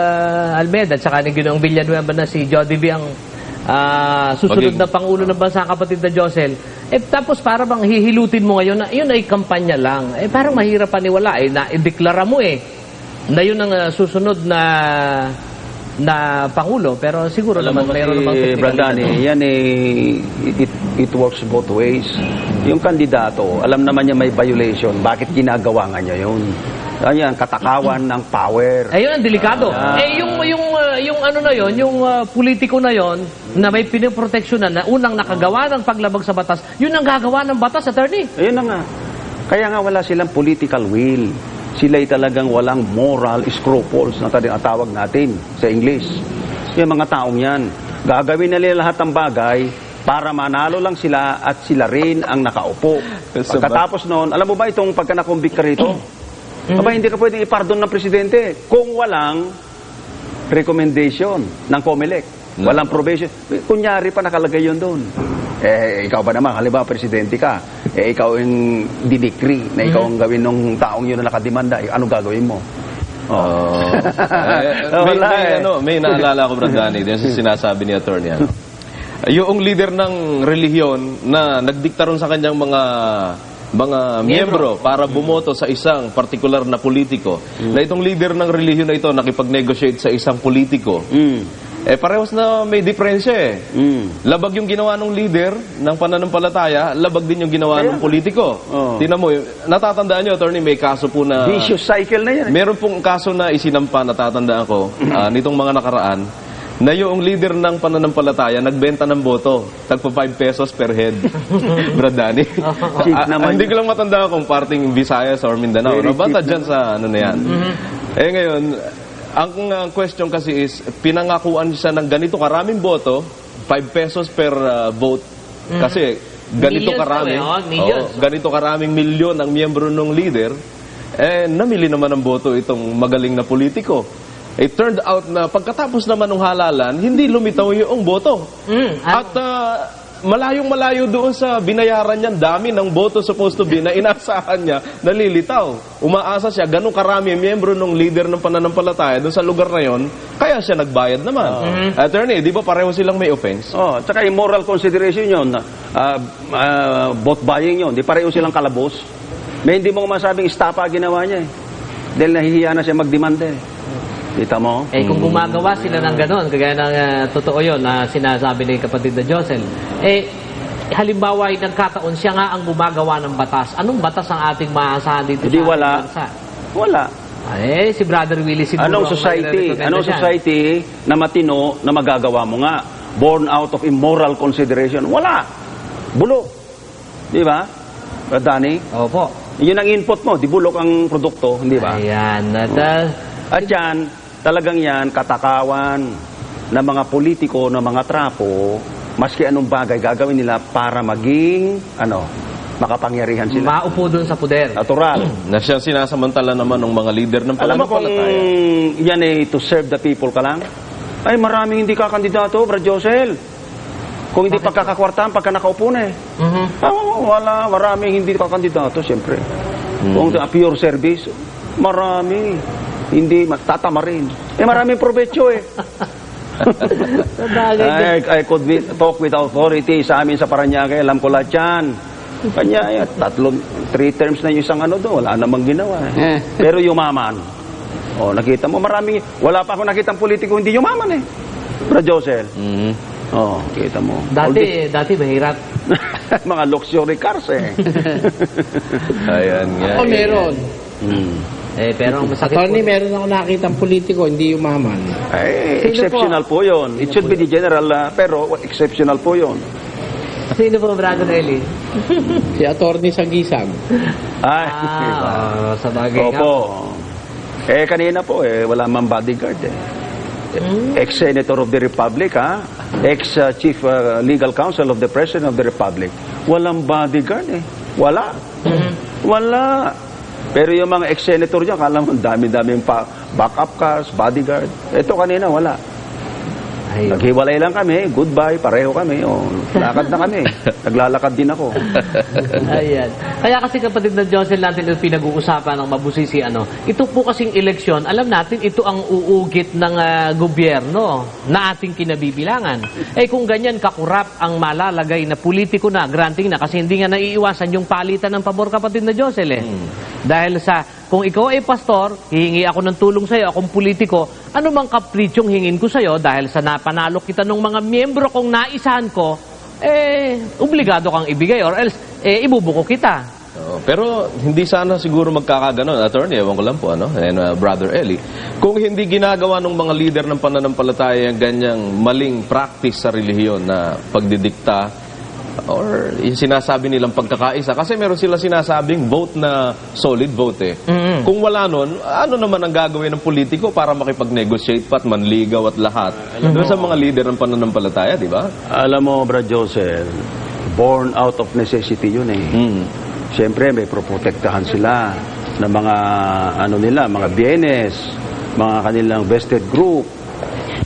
Speaker 8: Almeda at saka ni Ginoong Villanueva na si Jody B ang susunod na Pangulo ng Bansa, kapatid na Josel. Tapos para bang hihilutin mo ngayon na yun ay kampanya lang. Parang mahirap paniwala. Na-ideklara mo na yun ang susunod na Pangulo, pero siguro naman mayroon namang
Speaker 9: Brandani, yan it works both ways. Yung kandidato, alam naman niya may violation, bakit ginagawa nga niya yun? Ayan, katakawan ng power.
Speaker 8: Ayun ang delikado. Yung ano na yon, yung politiko na yon na may pinoproteksyonan na unang nakagawa ng paglabag sa batas, yun ang gagawa ng batas, attorney.
Speaker 9: Ayun na nga. Kaya nga wala silang political will. Sila'y talagang walang moral scruples na tawag natin sa English. Yung mga taong yan, gagawin na nila lahat ng bagay para manalo lang sila at sila rin ang nakaupo. Pagkatapos noon, alam mo ba itong pagka nakumbik ka rito? Aba, hindi ka pwedeng ipardon ng presidente kung walang recommendation ng COMELEC. Walang probation. Kunyari pa nakalagay yun doon. Ikaw ba naman, halimbawa presidente ka, ikaw yung didecree na ikaw ang gawin ng taong yun na nakademanda, ano gagawin mo?
Speaker 5: May naalala ko, Brandani, din sa sinasabi ni attorney. Yung leader ng relihiyon na nagdikta ron sa kanyang mga mga miyembro para bumoto sa isang partikular na politiko, na itong leader ng relihiyon na ito nakipag-negotiate sa isang politiko, parehas na may diferensya eh. Labag yung ginawa ng leader ng pananampalataya, labag din yung ginawa ng politiko. Tingnan mo, natatandaan nyo, attorney, may kaso po na...
Speaker 9: Vicious cycle na yan.
Speaker 5: Meron pong kaso na isinampa, natatandaan ko, nitong mga nakaraan, na yung leader ng pananampalataya nagbenta ng boto, tagpa 5 pesos per head. Brad Danny. Hindi ko lang matandaan kung parting Visayas or Mindanao. Basta dyan sa ano na yan. Ngayon, ang question kasi is, pinangakuan siya ng ganito karaming boto, 5 pesos per vote. Kasi ganito karami, ganito karaming milyon ang miyembro ng leader, namili naman ng boto itong magaling na politiko. It turned out na pagkatapos naman ng halalan, hindi lumitaw yung boto. At malayong-malayo doon sa binayaran niya, dami ng boto supposed to be na inaasahan niya, nalilitaw. Umaasa siya, ganun karami miyembro ng leader ng pananampalataya doon sa lugar na yon, kaya siya nagbayad naman. Attorney, di ba pareho silang may offense?
Speaker 9: Tsaka immoral consideration yun, vote buying yun, di pareho silang kalabos. May hindi mo masabing istapa ginawa niya eh. Dahil nahihiya na siya magdemanda eh. Kita mo?
Speaker 8: Kung gumagawa sila ng gano'n, kagaya ng totoo yun na sinasabi ni kapatid na Josel, halimbawa ay nagkataon siya nga ang gumagawa ng batas. Anong batas ang ating maasahan dito sa ating bansa?
Speaker 9: Wala.
Speaker 8: Si Brother Willie siguro.
Speaker 9: Anong society na matino na magagawa mo nga? Born out of immoral consideration? Wala. Bulok. Di ba? Danny?
Speaker 8: Opo.
Speaker 9: Yun ang input mo. Di bulok ang produkto. Di ba?
Speaker 8: Ayan.
Speaker 9: At yan, talagang yan, katakawan ng mga politiko, ng mga trapo, maski anong bagay gagawin nila para maging, makapangyarihan sila.
Speaker 8: Maupo dun sa poder.
Speaker 9: Natural.
Speaker 5: Na siya sinasamantala naman ng mga leader ng pananampalataya.
Speaker 9: Alam mo kung yan to serve the people ka lang? Ay, maraming hindi kakandidato, Brad Josel. Kung hindi pagkakakwartahan, pagka nakaupo na eh. Wala, maraming hindi kakandidato, siyempre. Kung pure service, marami. Hindi tatama rin. Maraming provecho eh. I could talk with authority sa amin sa Parañaque. Alam ko lahat yan. Kanya, 3 terms na yung isang doon. Wala namang ginawa. Pero yumaman. Nakita mo, maraming, wala pa ako nakitang politiko hindi yumaman eh. Brad Josel. Kita mo.
Speaker 8: Dati mahirap.
Speaker 9: Mga luxury cars eh.
Speaker 5: Ayan nga.
Speaker 3: Meron.
Speaker 8: Pero ang masakit
Speaker 3: Attorney, meron ako nakitang politiko, hindi yumaman.
Speaker 9: Exceptional po yun. It should be the general, pero exceptional po yun.
Speaker 8: Sino po, Brother Eli?
Speaker 3: Si Attorney Sagisag.
Speaker 8: Sa bagay nga.
Speaker 9: Opo. Kanina po, wala mang bodyguard eh. Ex-Senator of the Republic, ex-Chief Legal Counsel of the President of the Republic. Walang bodyguard eh. Wala. Pero yung mga ex-senator niya, kala mo, dami-daming backup cars, bodyguard. Ito kanina, wala. Naghiwalay lang kami, goodbye, pareho kami. Lakad na kami. Naglalakad din ako.
Speaker 8: Ayan. Kaya kasi kapatid na Josel natin yung pinag-uusapan ng mabusisi, ito po kasing eleksyon, alam natin, ito ang uugit ng gobyerno na ating kinabibilangan. Kung ganyan kakurap ang malalagay na politiko na, granting na, kasi hindi nga naiiwasan yung palitan ng pabor, kapatid na Josel Dahil kung ikaw ay pastor, hihingi ako ng tulong sa'yo, akong politiko, ano mang kapritsyong hingin ko sa'yo dahil sa napanalo kita ng mga miyembro kong naisahan ko, obligado kang ibigay or else, ibubuko kita.
Speaker 5: Pero hindi sana siguro magkakaganon, attorney, ewan ko lang po, and Brother Eli, kung hindi ginagawa ng mga leader ng pananampalataya yung ganyang maling practice sa relihiyon na pagdidikta or yung sinasabi nilang pagkakaisa. Kasi meron sila sinasabing vote na solid vote Kung wala nun, ano naman ang gagawin ng politiko para makipag-negotiate pa at manligaw at lahat doon sa mga leader ng pananampalataya, di ba?
Speaker 9: Alam mo, Brad Joseph, born out of necessity yun Siyempre, may protektahan sila ng mga, mga bienes, mga kanilang vested group.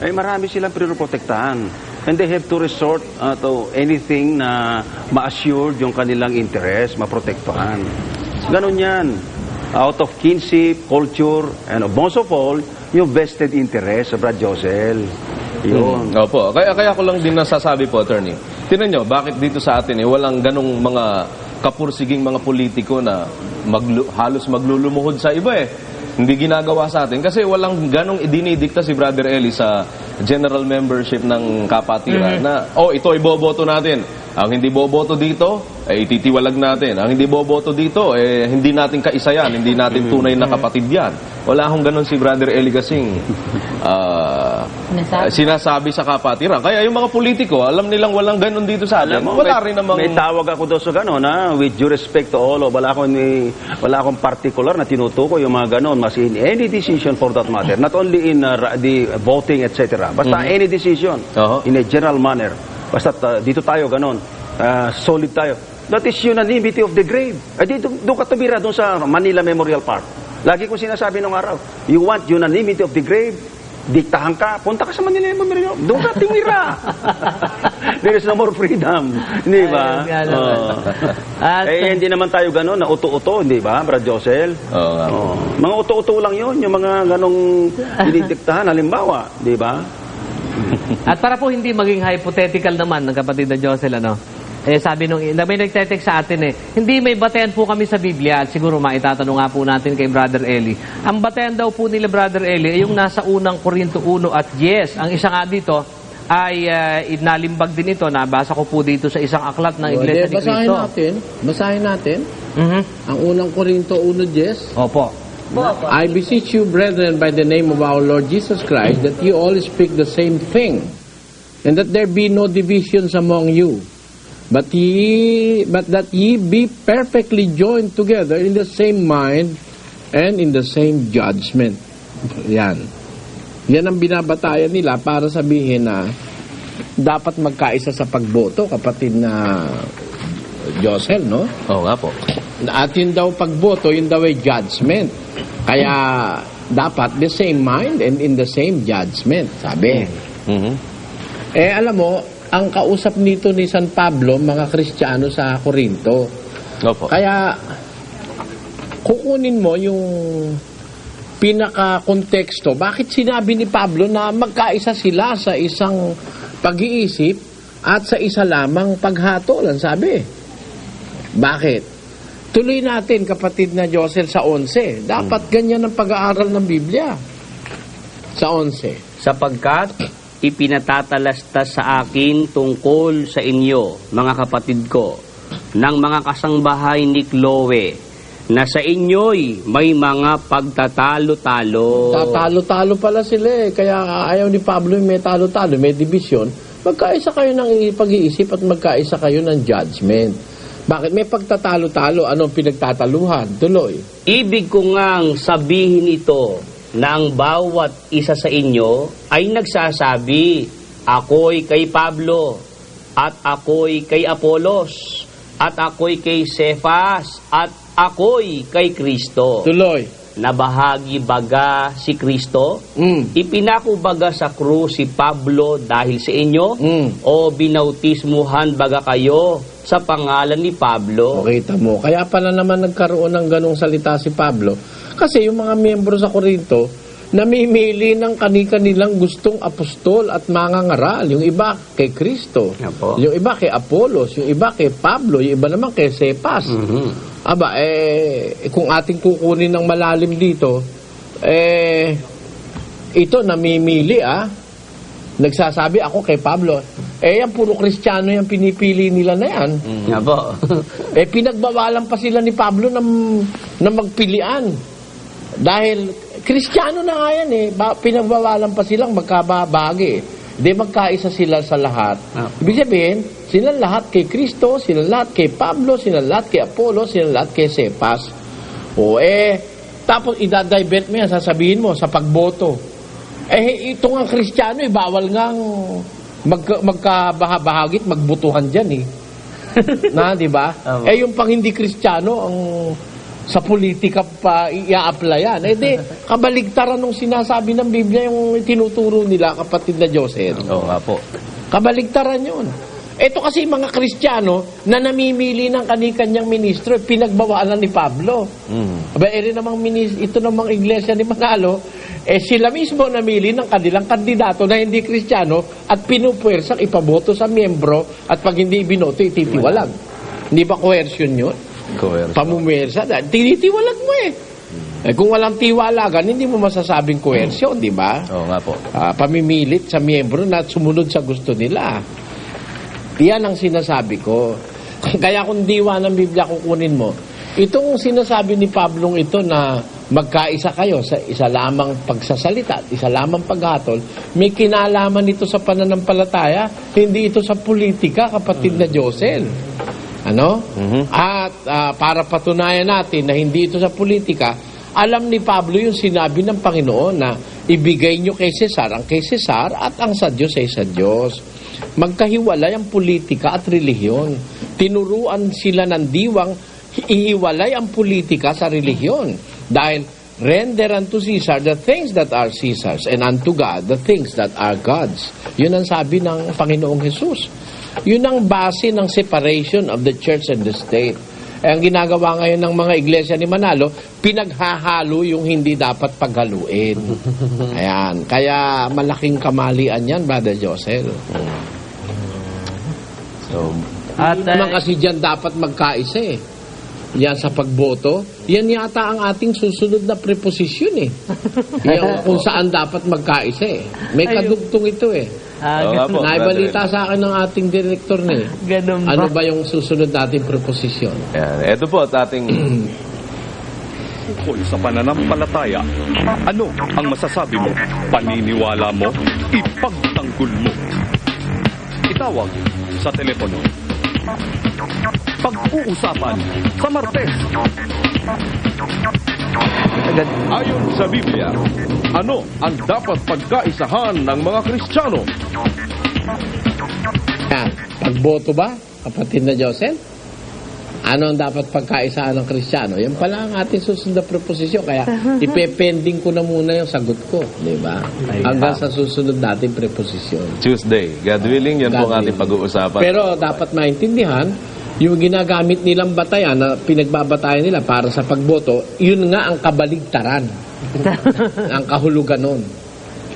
Speaker 9: Marami silang pinoprotektahan. And they have to resort to anything na ma-assure yung kanilang interest, maprotektuhan. Ganon yan. Out of kinship, culture, and most of all, yung vested interest sa Brad Josel. Yun.
Speaker 5: Opo. Kaya ko lang din nasasabi po, attorney. Tingnan nyo, bakit dito sa atin walang ganong mga kapursiging mga politiko na halos maglulumuhod sa iba eh. Hindi ginagawa sa atin kasi walang ganong dinidikta si Brother Eli sa general membership ng kapatiran na ito ay boboto natin. Ang hindi boboto dito ay ititiwalag natin. Ang hindi boboto dito hindi natin kaisa yan, hindi natin tunay na kapatid yan. Wala akong ganon si Brother Eli kasing sinasabi sa kapatiran. Kaya yung mga politiko, alam nilang walang ganon dito sa atin. Wala rin namang...
Speaker 9: May tawag ako doon sa ganon, with due respect to all, wala akong particular na tinutukoy yung mga ganon. Mas in any decision for that matter, not only in the voting, etc. Basta any decision in a general manner. Basta dito tayo ganon, solid tayo. That is unanimity of the grave. Doon ka tumira doon sa Manila Memorial Park. Lagi kong sinasabi nung araw, you want unanimity of the grave, diktahan ka, punta ka sa Manila Memorial. Doon ka tumira. There is no more freedom. Hindi ba? Hindi naman tayo ganon na uto-uto, hindi ba, Brad Josel? Mga uto-uto lang yun, yung mga ganong dinidiktahan, halimbawa, di ba?
Speaker 8: At para po hindi maging hypothetical naman ng kapatid na Josel, sabi nung may nagtetext sa atin hindi may batayan po kami sa Biblia at siguro maitatanong nga po natin kay Brother Eli. Ang batayan daw po nila Brother Eli ay yung nasa unang Korinto 1 at yes, ang isa nga dito ay inalimbag din ito. Nabasa ko po dito sa isang aklat ng Iglesia ni Cristo.
Speaker 3: Basahin natin. Ang unang Korinto 1:10.
Speaker 8: Opo.
Speaker 3: I beseech you, brethren, by the name of our Lord Jesus Christ, that you all speak the same thing, and that there be no divisions among you, but that ye be perfectly joined together in the same mind and in the same judgment. Yan ang binabatayan nila para sabihin na dapat magkaisa sa pagboto, kapatid na Josel, no?
Speaker 5: Oo nga po.
Speaker 3: At yun daw pagboto, yun daw ay judgment. Kaya dapat the same mind and in the same judgment, sabi. Alam mo, ang kausap nito ni San Pablo, mga Kristiyano sa Korinto.
Speaker 5: Opo.
Speaker 3: Kaya kukunin mo yung pinaka-konteksto. Bakit sinabi ni Pablo na magkaisa sila sa isang pag-iisip at sa isa lamang paghatolan, sabi. Bakit? Tuloy natin, kapatid na Josel, sa 11. Dapat ganyan ang pag-aaral ng Biblia. Sa 11.
Speaker 4: Sapagkat ipinatatalastas sa akin tungkol sa inyo, mga kapatid ko, ng mga kasangbahay ni Chloe, na sa inyo'y may mga pagtatalo-talo.
Speaker 3: Tatalo-talo pala sila Kaya ayaw ni Pablo may talo-talo, may division. Magkaisa kayo ng pag-iisip at magkaisa kayo ng judgment. Bakit? May pagtatalo-talo. Anong pinagtataluhan? Tuloy.
Speaker 4: Ibig ko ngang sabihin ito na ang bawat isa sa inyo ay nagsasabi, ako'y kay Pablo, at ako'y kay Apolos, at ako'y kay Cephas, at ako'y kay Kristo.
Speaker 3: Tuloy.
Speaker 4: Nabahagi baga si Kristo? Ipinako baga sa krus si Pablo dahil sa inyo? O binautismuhan baga kayo sa pangalan ni Pablo?
Speaker 3: Kita mo. Kaya pala naman nagkaroon ng ganong salita si Pablo. Kasi yung mga miyembro sa Korinto, namimili ng kani-kanilang gustong apostol at mangangaral. Yung iba kay Kristo, yung iba kay Apolos, yung iba kay Pablo, yung iba naman kay Cephas. Kung ating kukunin ng malalim dito, ito namimili nagsasabi ako kay Pablo. Yan puro Kristiyano yung pinipili nila na yan. Pinagbawalan pa sila ni Pablo na magpilian. Dahil Kristiyano na nga yan pinagbawalan pa silang magkabahagi. Di magkaisa sila sa lahat. Ibig sabihin, sila lahat kay Kristo, sila lahat kay Pablo, sila lahat kay Apollo, sila lahat kay Cephas. Tapos idadivert mo yan, sasabihin mo sa pagboto. Ito nga Kristiyano, bawal ngang magkabahagit, magbutuhan dyan di ba? Yung pang hindi Kristiyano, ang sa politika pa i-applyan. Kabaligtaran nung sinasabi ng Biblia yung tinuturo nila, kapatid na Joseph.
Speaker 5: Oo nga po.
Speaker 3: Kabaligtaran yun. Ito kasi mga Kristiyano na namimili ng kani-kanyang ministro, pinagbawalan ni Pablo. Ito namang iglesia ni Manalo, sila mismo namili ng kanilang kandidato na hindi Kristiyano at pinupuwersang ipaboto sa miyembro at pag hindi ibinoto, ititiwalag. Hindi ba coercion yun? Pamumuwersa. Tinitiwalag mo eh. Kung walang tiwalagan, hindi mo masasabing coercion, di ba?
Speaker 5: Oo nga po.
Speaker 3: Pamimilit sa miyembro na sumunod sa gusto nila. Yan ang sinasabi ko. Kaya kung diwa ng Biblia kukunin mo, itong sinasabi ni Pablong ito na magkaisa kayo sa isa lamang pagsasalita at isa lamang paghatol, may kinalaman ito sa pananampalataya, hindi ito sa politika, kapatid na Josel. Ano? At para patunayan natin na hindi ito sa politika, alam ni Pablo yung sinabi ng Panginoon na ibigay nyo kay Cesar ang kay Cesar at ang sa Diyos ay sa Diyos. Magkahiwalay ang politika at relihiyon. Tinuruan sila ng diwang ihiwalay ang politika sa relihiyon. Dahil render unto Caesar the things that are Caesar's and unto God the things that are God's. Yun ang sabi ng Panginoong Jesus. Yun ang base ng separation of the church and the state. Ang ginagawa ngayon ng mga iglesia ni Manalo, pinaghahalo yung hindi dapat paghaluin. Ayan. Kaya malaking kamalian yan, Brother Josel. At naman kasi dyan dapat magkaisa eh. Yan sa pagboto. Yan yata ang ating susunod na preposisyon eh. Yan, kung saan dapat magkaisa eh. May kadugtong ito eh. Naibalita sa akin ng ating director na eh. Ano ba yung susunod nating preposisyon?
Speaker 5: Yan. Ito po at ating
Speaker 14: Ukol sa pananampalataya. Ano ang masasabi mo? Paniniwala mo? Ipagtanggol mo. Itawag sa telepono. Pag-uusapan sa Martes.
Speaker 5: Ayon sa Biblia, ano ang dapat pagkaisahan ng mga Kristiyano?
Speaker 3: Yan. Pagboto ba, kapatid na Joseph? Ano ang dapat pagkaisahan ng Kristiyano? Yan pala ang ating susunod na proposisyon. Kaya ipepending ko na muna yung sagot ko. Di ba? Hanggang sa susunod natin preposisyon.
Speaker 5: Tuesday. God willing, yan po ang ating pag-uusapan.
Speaker 3: Pero dapat maintindihan, yung ginagamit nilang batayan na pinagbabatayan nila para sa pagboto, yun nga ang kabaligtaran. Ang kahulugan nun.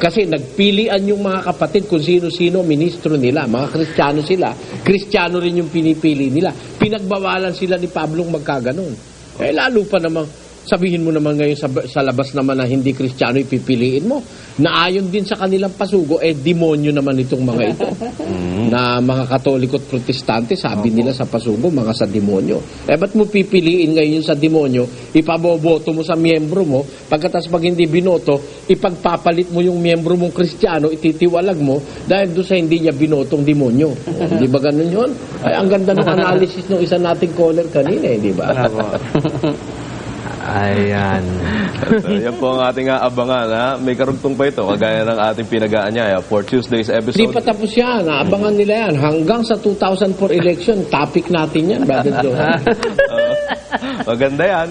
Speaker 3: Kasi nagpilian yung mga kapatid kung sino-sino ministro nila. Mga Kristiyano sila. Kristiyano rin yung pinipili nila. Pinagbawalan sila ni Pablong magkaganon. Eh lalo pa namang, sabihin mo naman ngayon sa labas naman na hindi Kristiyano ipipiliin mo. Na ayon din sa kanilang pasugo, demonyo naman itong mga ito. Na mga Katoliko at Protestante, sabi nila sa pasugo, mga sa demonyo. Eh ba't mo pipiliin ngayon sa demonyo, ipaboboto mo sa miyembro mo, pagkatas pag hindi binoto, ipagpapalit mo yung miyembro mong Kristiyano, ititiwalag mo, dahil doon sa hindi niya binotong demonyo. Di ba ganun yun? Ay, ang ganda ng analysis ng isa nating caller kanina, di ba?
Speaker 5: Ayan. Yan po ang ating abangan. Ha? May karugtong pa ito, kagaya ng ating pinagaan for Tuesday's episode.
Speaker 3: Hindi pa tapos yan. Abangan nila yan. Hanggang sa 2004 election, topic natin yan, Brother Joe.
Speaker 5: Maganda yan.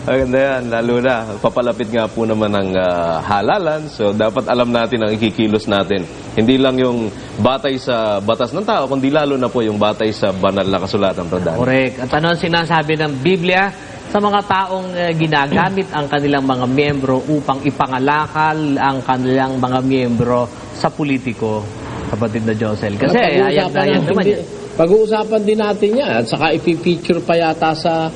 Speaker 5: Maganda yan. Lalo na, papalapit nga po naman ng halalan. So, dapat alam natin ang ikikilos natin. Hindi lang yung batay sa batas ng tao, kundi lalo na po yung batay sa banal na kasulatan.
Speaker 8: Correct. At ano ang sinasabi ng Biblia sa mga taong ginagamit ang kanilang mga miyembro upang ipangalakal ang kanilang mga miyembro sa politiko, kapatid na Josel. Kasi ayan naman yan.
Speaker 3: Pag-uusapan din natin yan. At saka ipipicture pa yata sa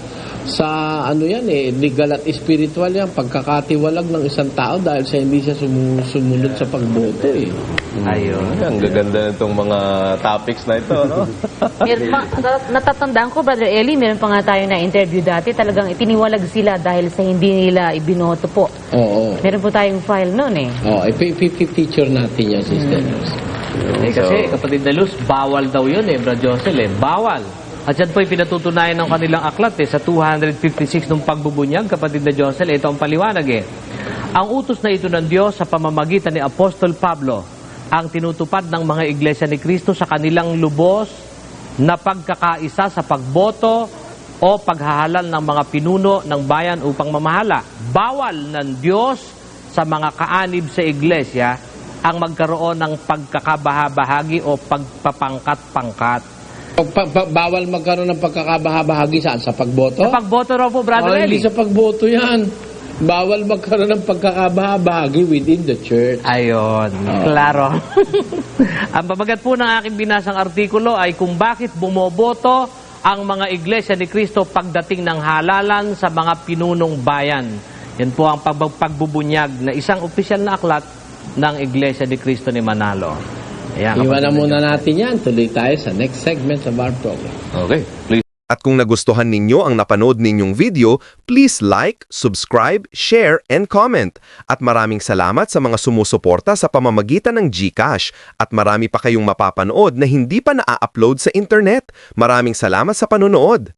Speaker 3: ano yan legal at spiritual yan, pagkakatiwalag ng isang tao dahil sa hindi siya sumunod sa pagboto
Speaker 5: Ayun. Ang gaganda nitong mga topics na ito, no?
Speaker 10: Natatandaan ko, Brother Eli, meron pa nga tayo na interview dati, talagang itiniwalag sila dahil sa hindi nila ibinoto po.
Speaker 3: Oo.
Speaker 10: Meron po tayong file noon
Speaker 3: Oo, ipipicture natin yan, sisters.
Speaker 8: Kasi, kapatid na Luz, bawal daw yun Brad Josel bawal. At yan po ay pinatutunayan ng kanilang aklat sa 256 ng pagbubunyag, kapatid na Josel. Ito ang paliwanag Ang utos na ito ng Diyos sa pamamagitan ni Apostol Pablo ang tinutupad ng mga iglesia ni Kristo sa kanilang lubos na pagkakaisa sa pagboto o paghahalal ng mga pinuno ng bayan upang mamahala. Bawal ng Diyos sa mga kaanib sa iglesia ang magkaroon ng pagkakabahabahagi o pagpapangkat-pangkat.
Speaker 3: Bawal magkaroon ng pagkakabahabahagi saan? Sa pagboto?
Speaker 8: Sa pagboto raw po, Brother Eli.
Speaker 3: Hindi sa pagboto yan. Bawal magkaroon ng pagkakabahabahagi within the church.
Speaker 8: Ayon, klaro. Ang pabagat po ng aking binasang artikulo ay kung bakit bumoboto ang mga Iglesia ni Cristo pagdating ng halalan sa mga pinunong bayan. Yan po ang pagbubunyag na isang opisyal na aklat ng Iglesia ni Cristo ni Manalo. Ayan,
Speaker 3: Iwanan muna natin yan. Tuloy tayo sa next segment of our program.
Speaker 5: Okay, please.
Speaker 7: At kung nagustuhan ninyo ang napanood ninyong video, please like, subscribe, share, and comment. At maraming salamat sa mga sumusuporta sa pamamagitan ng GCash. At marami pa kayong mapapanood na hindi pa na-upload sa internet. Maraming salamat sa panonood.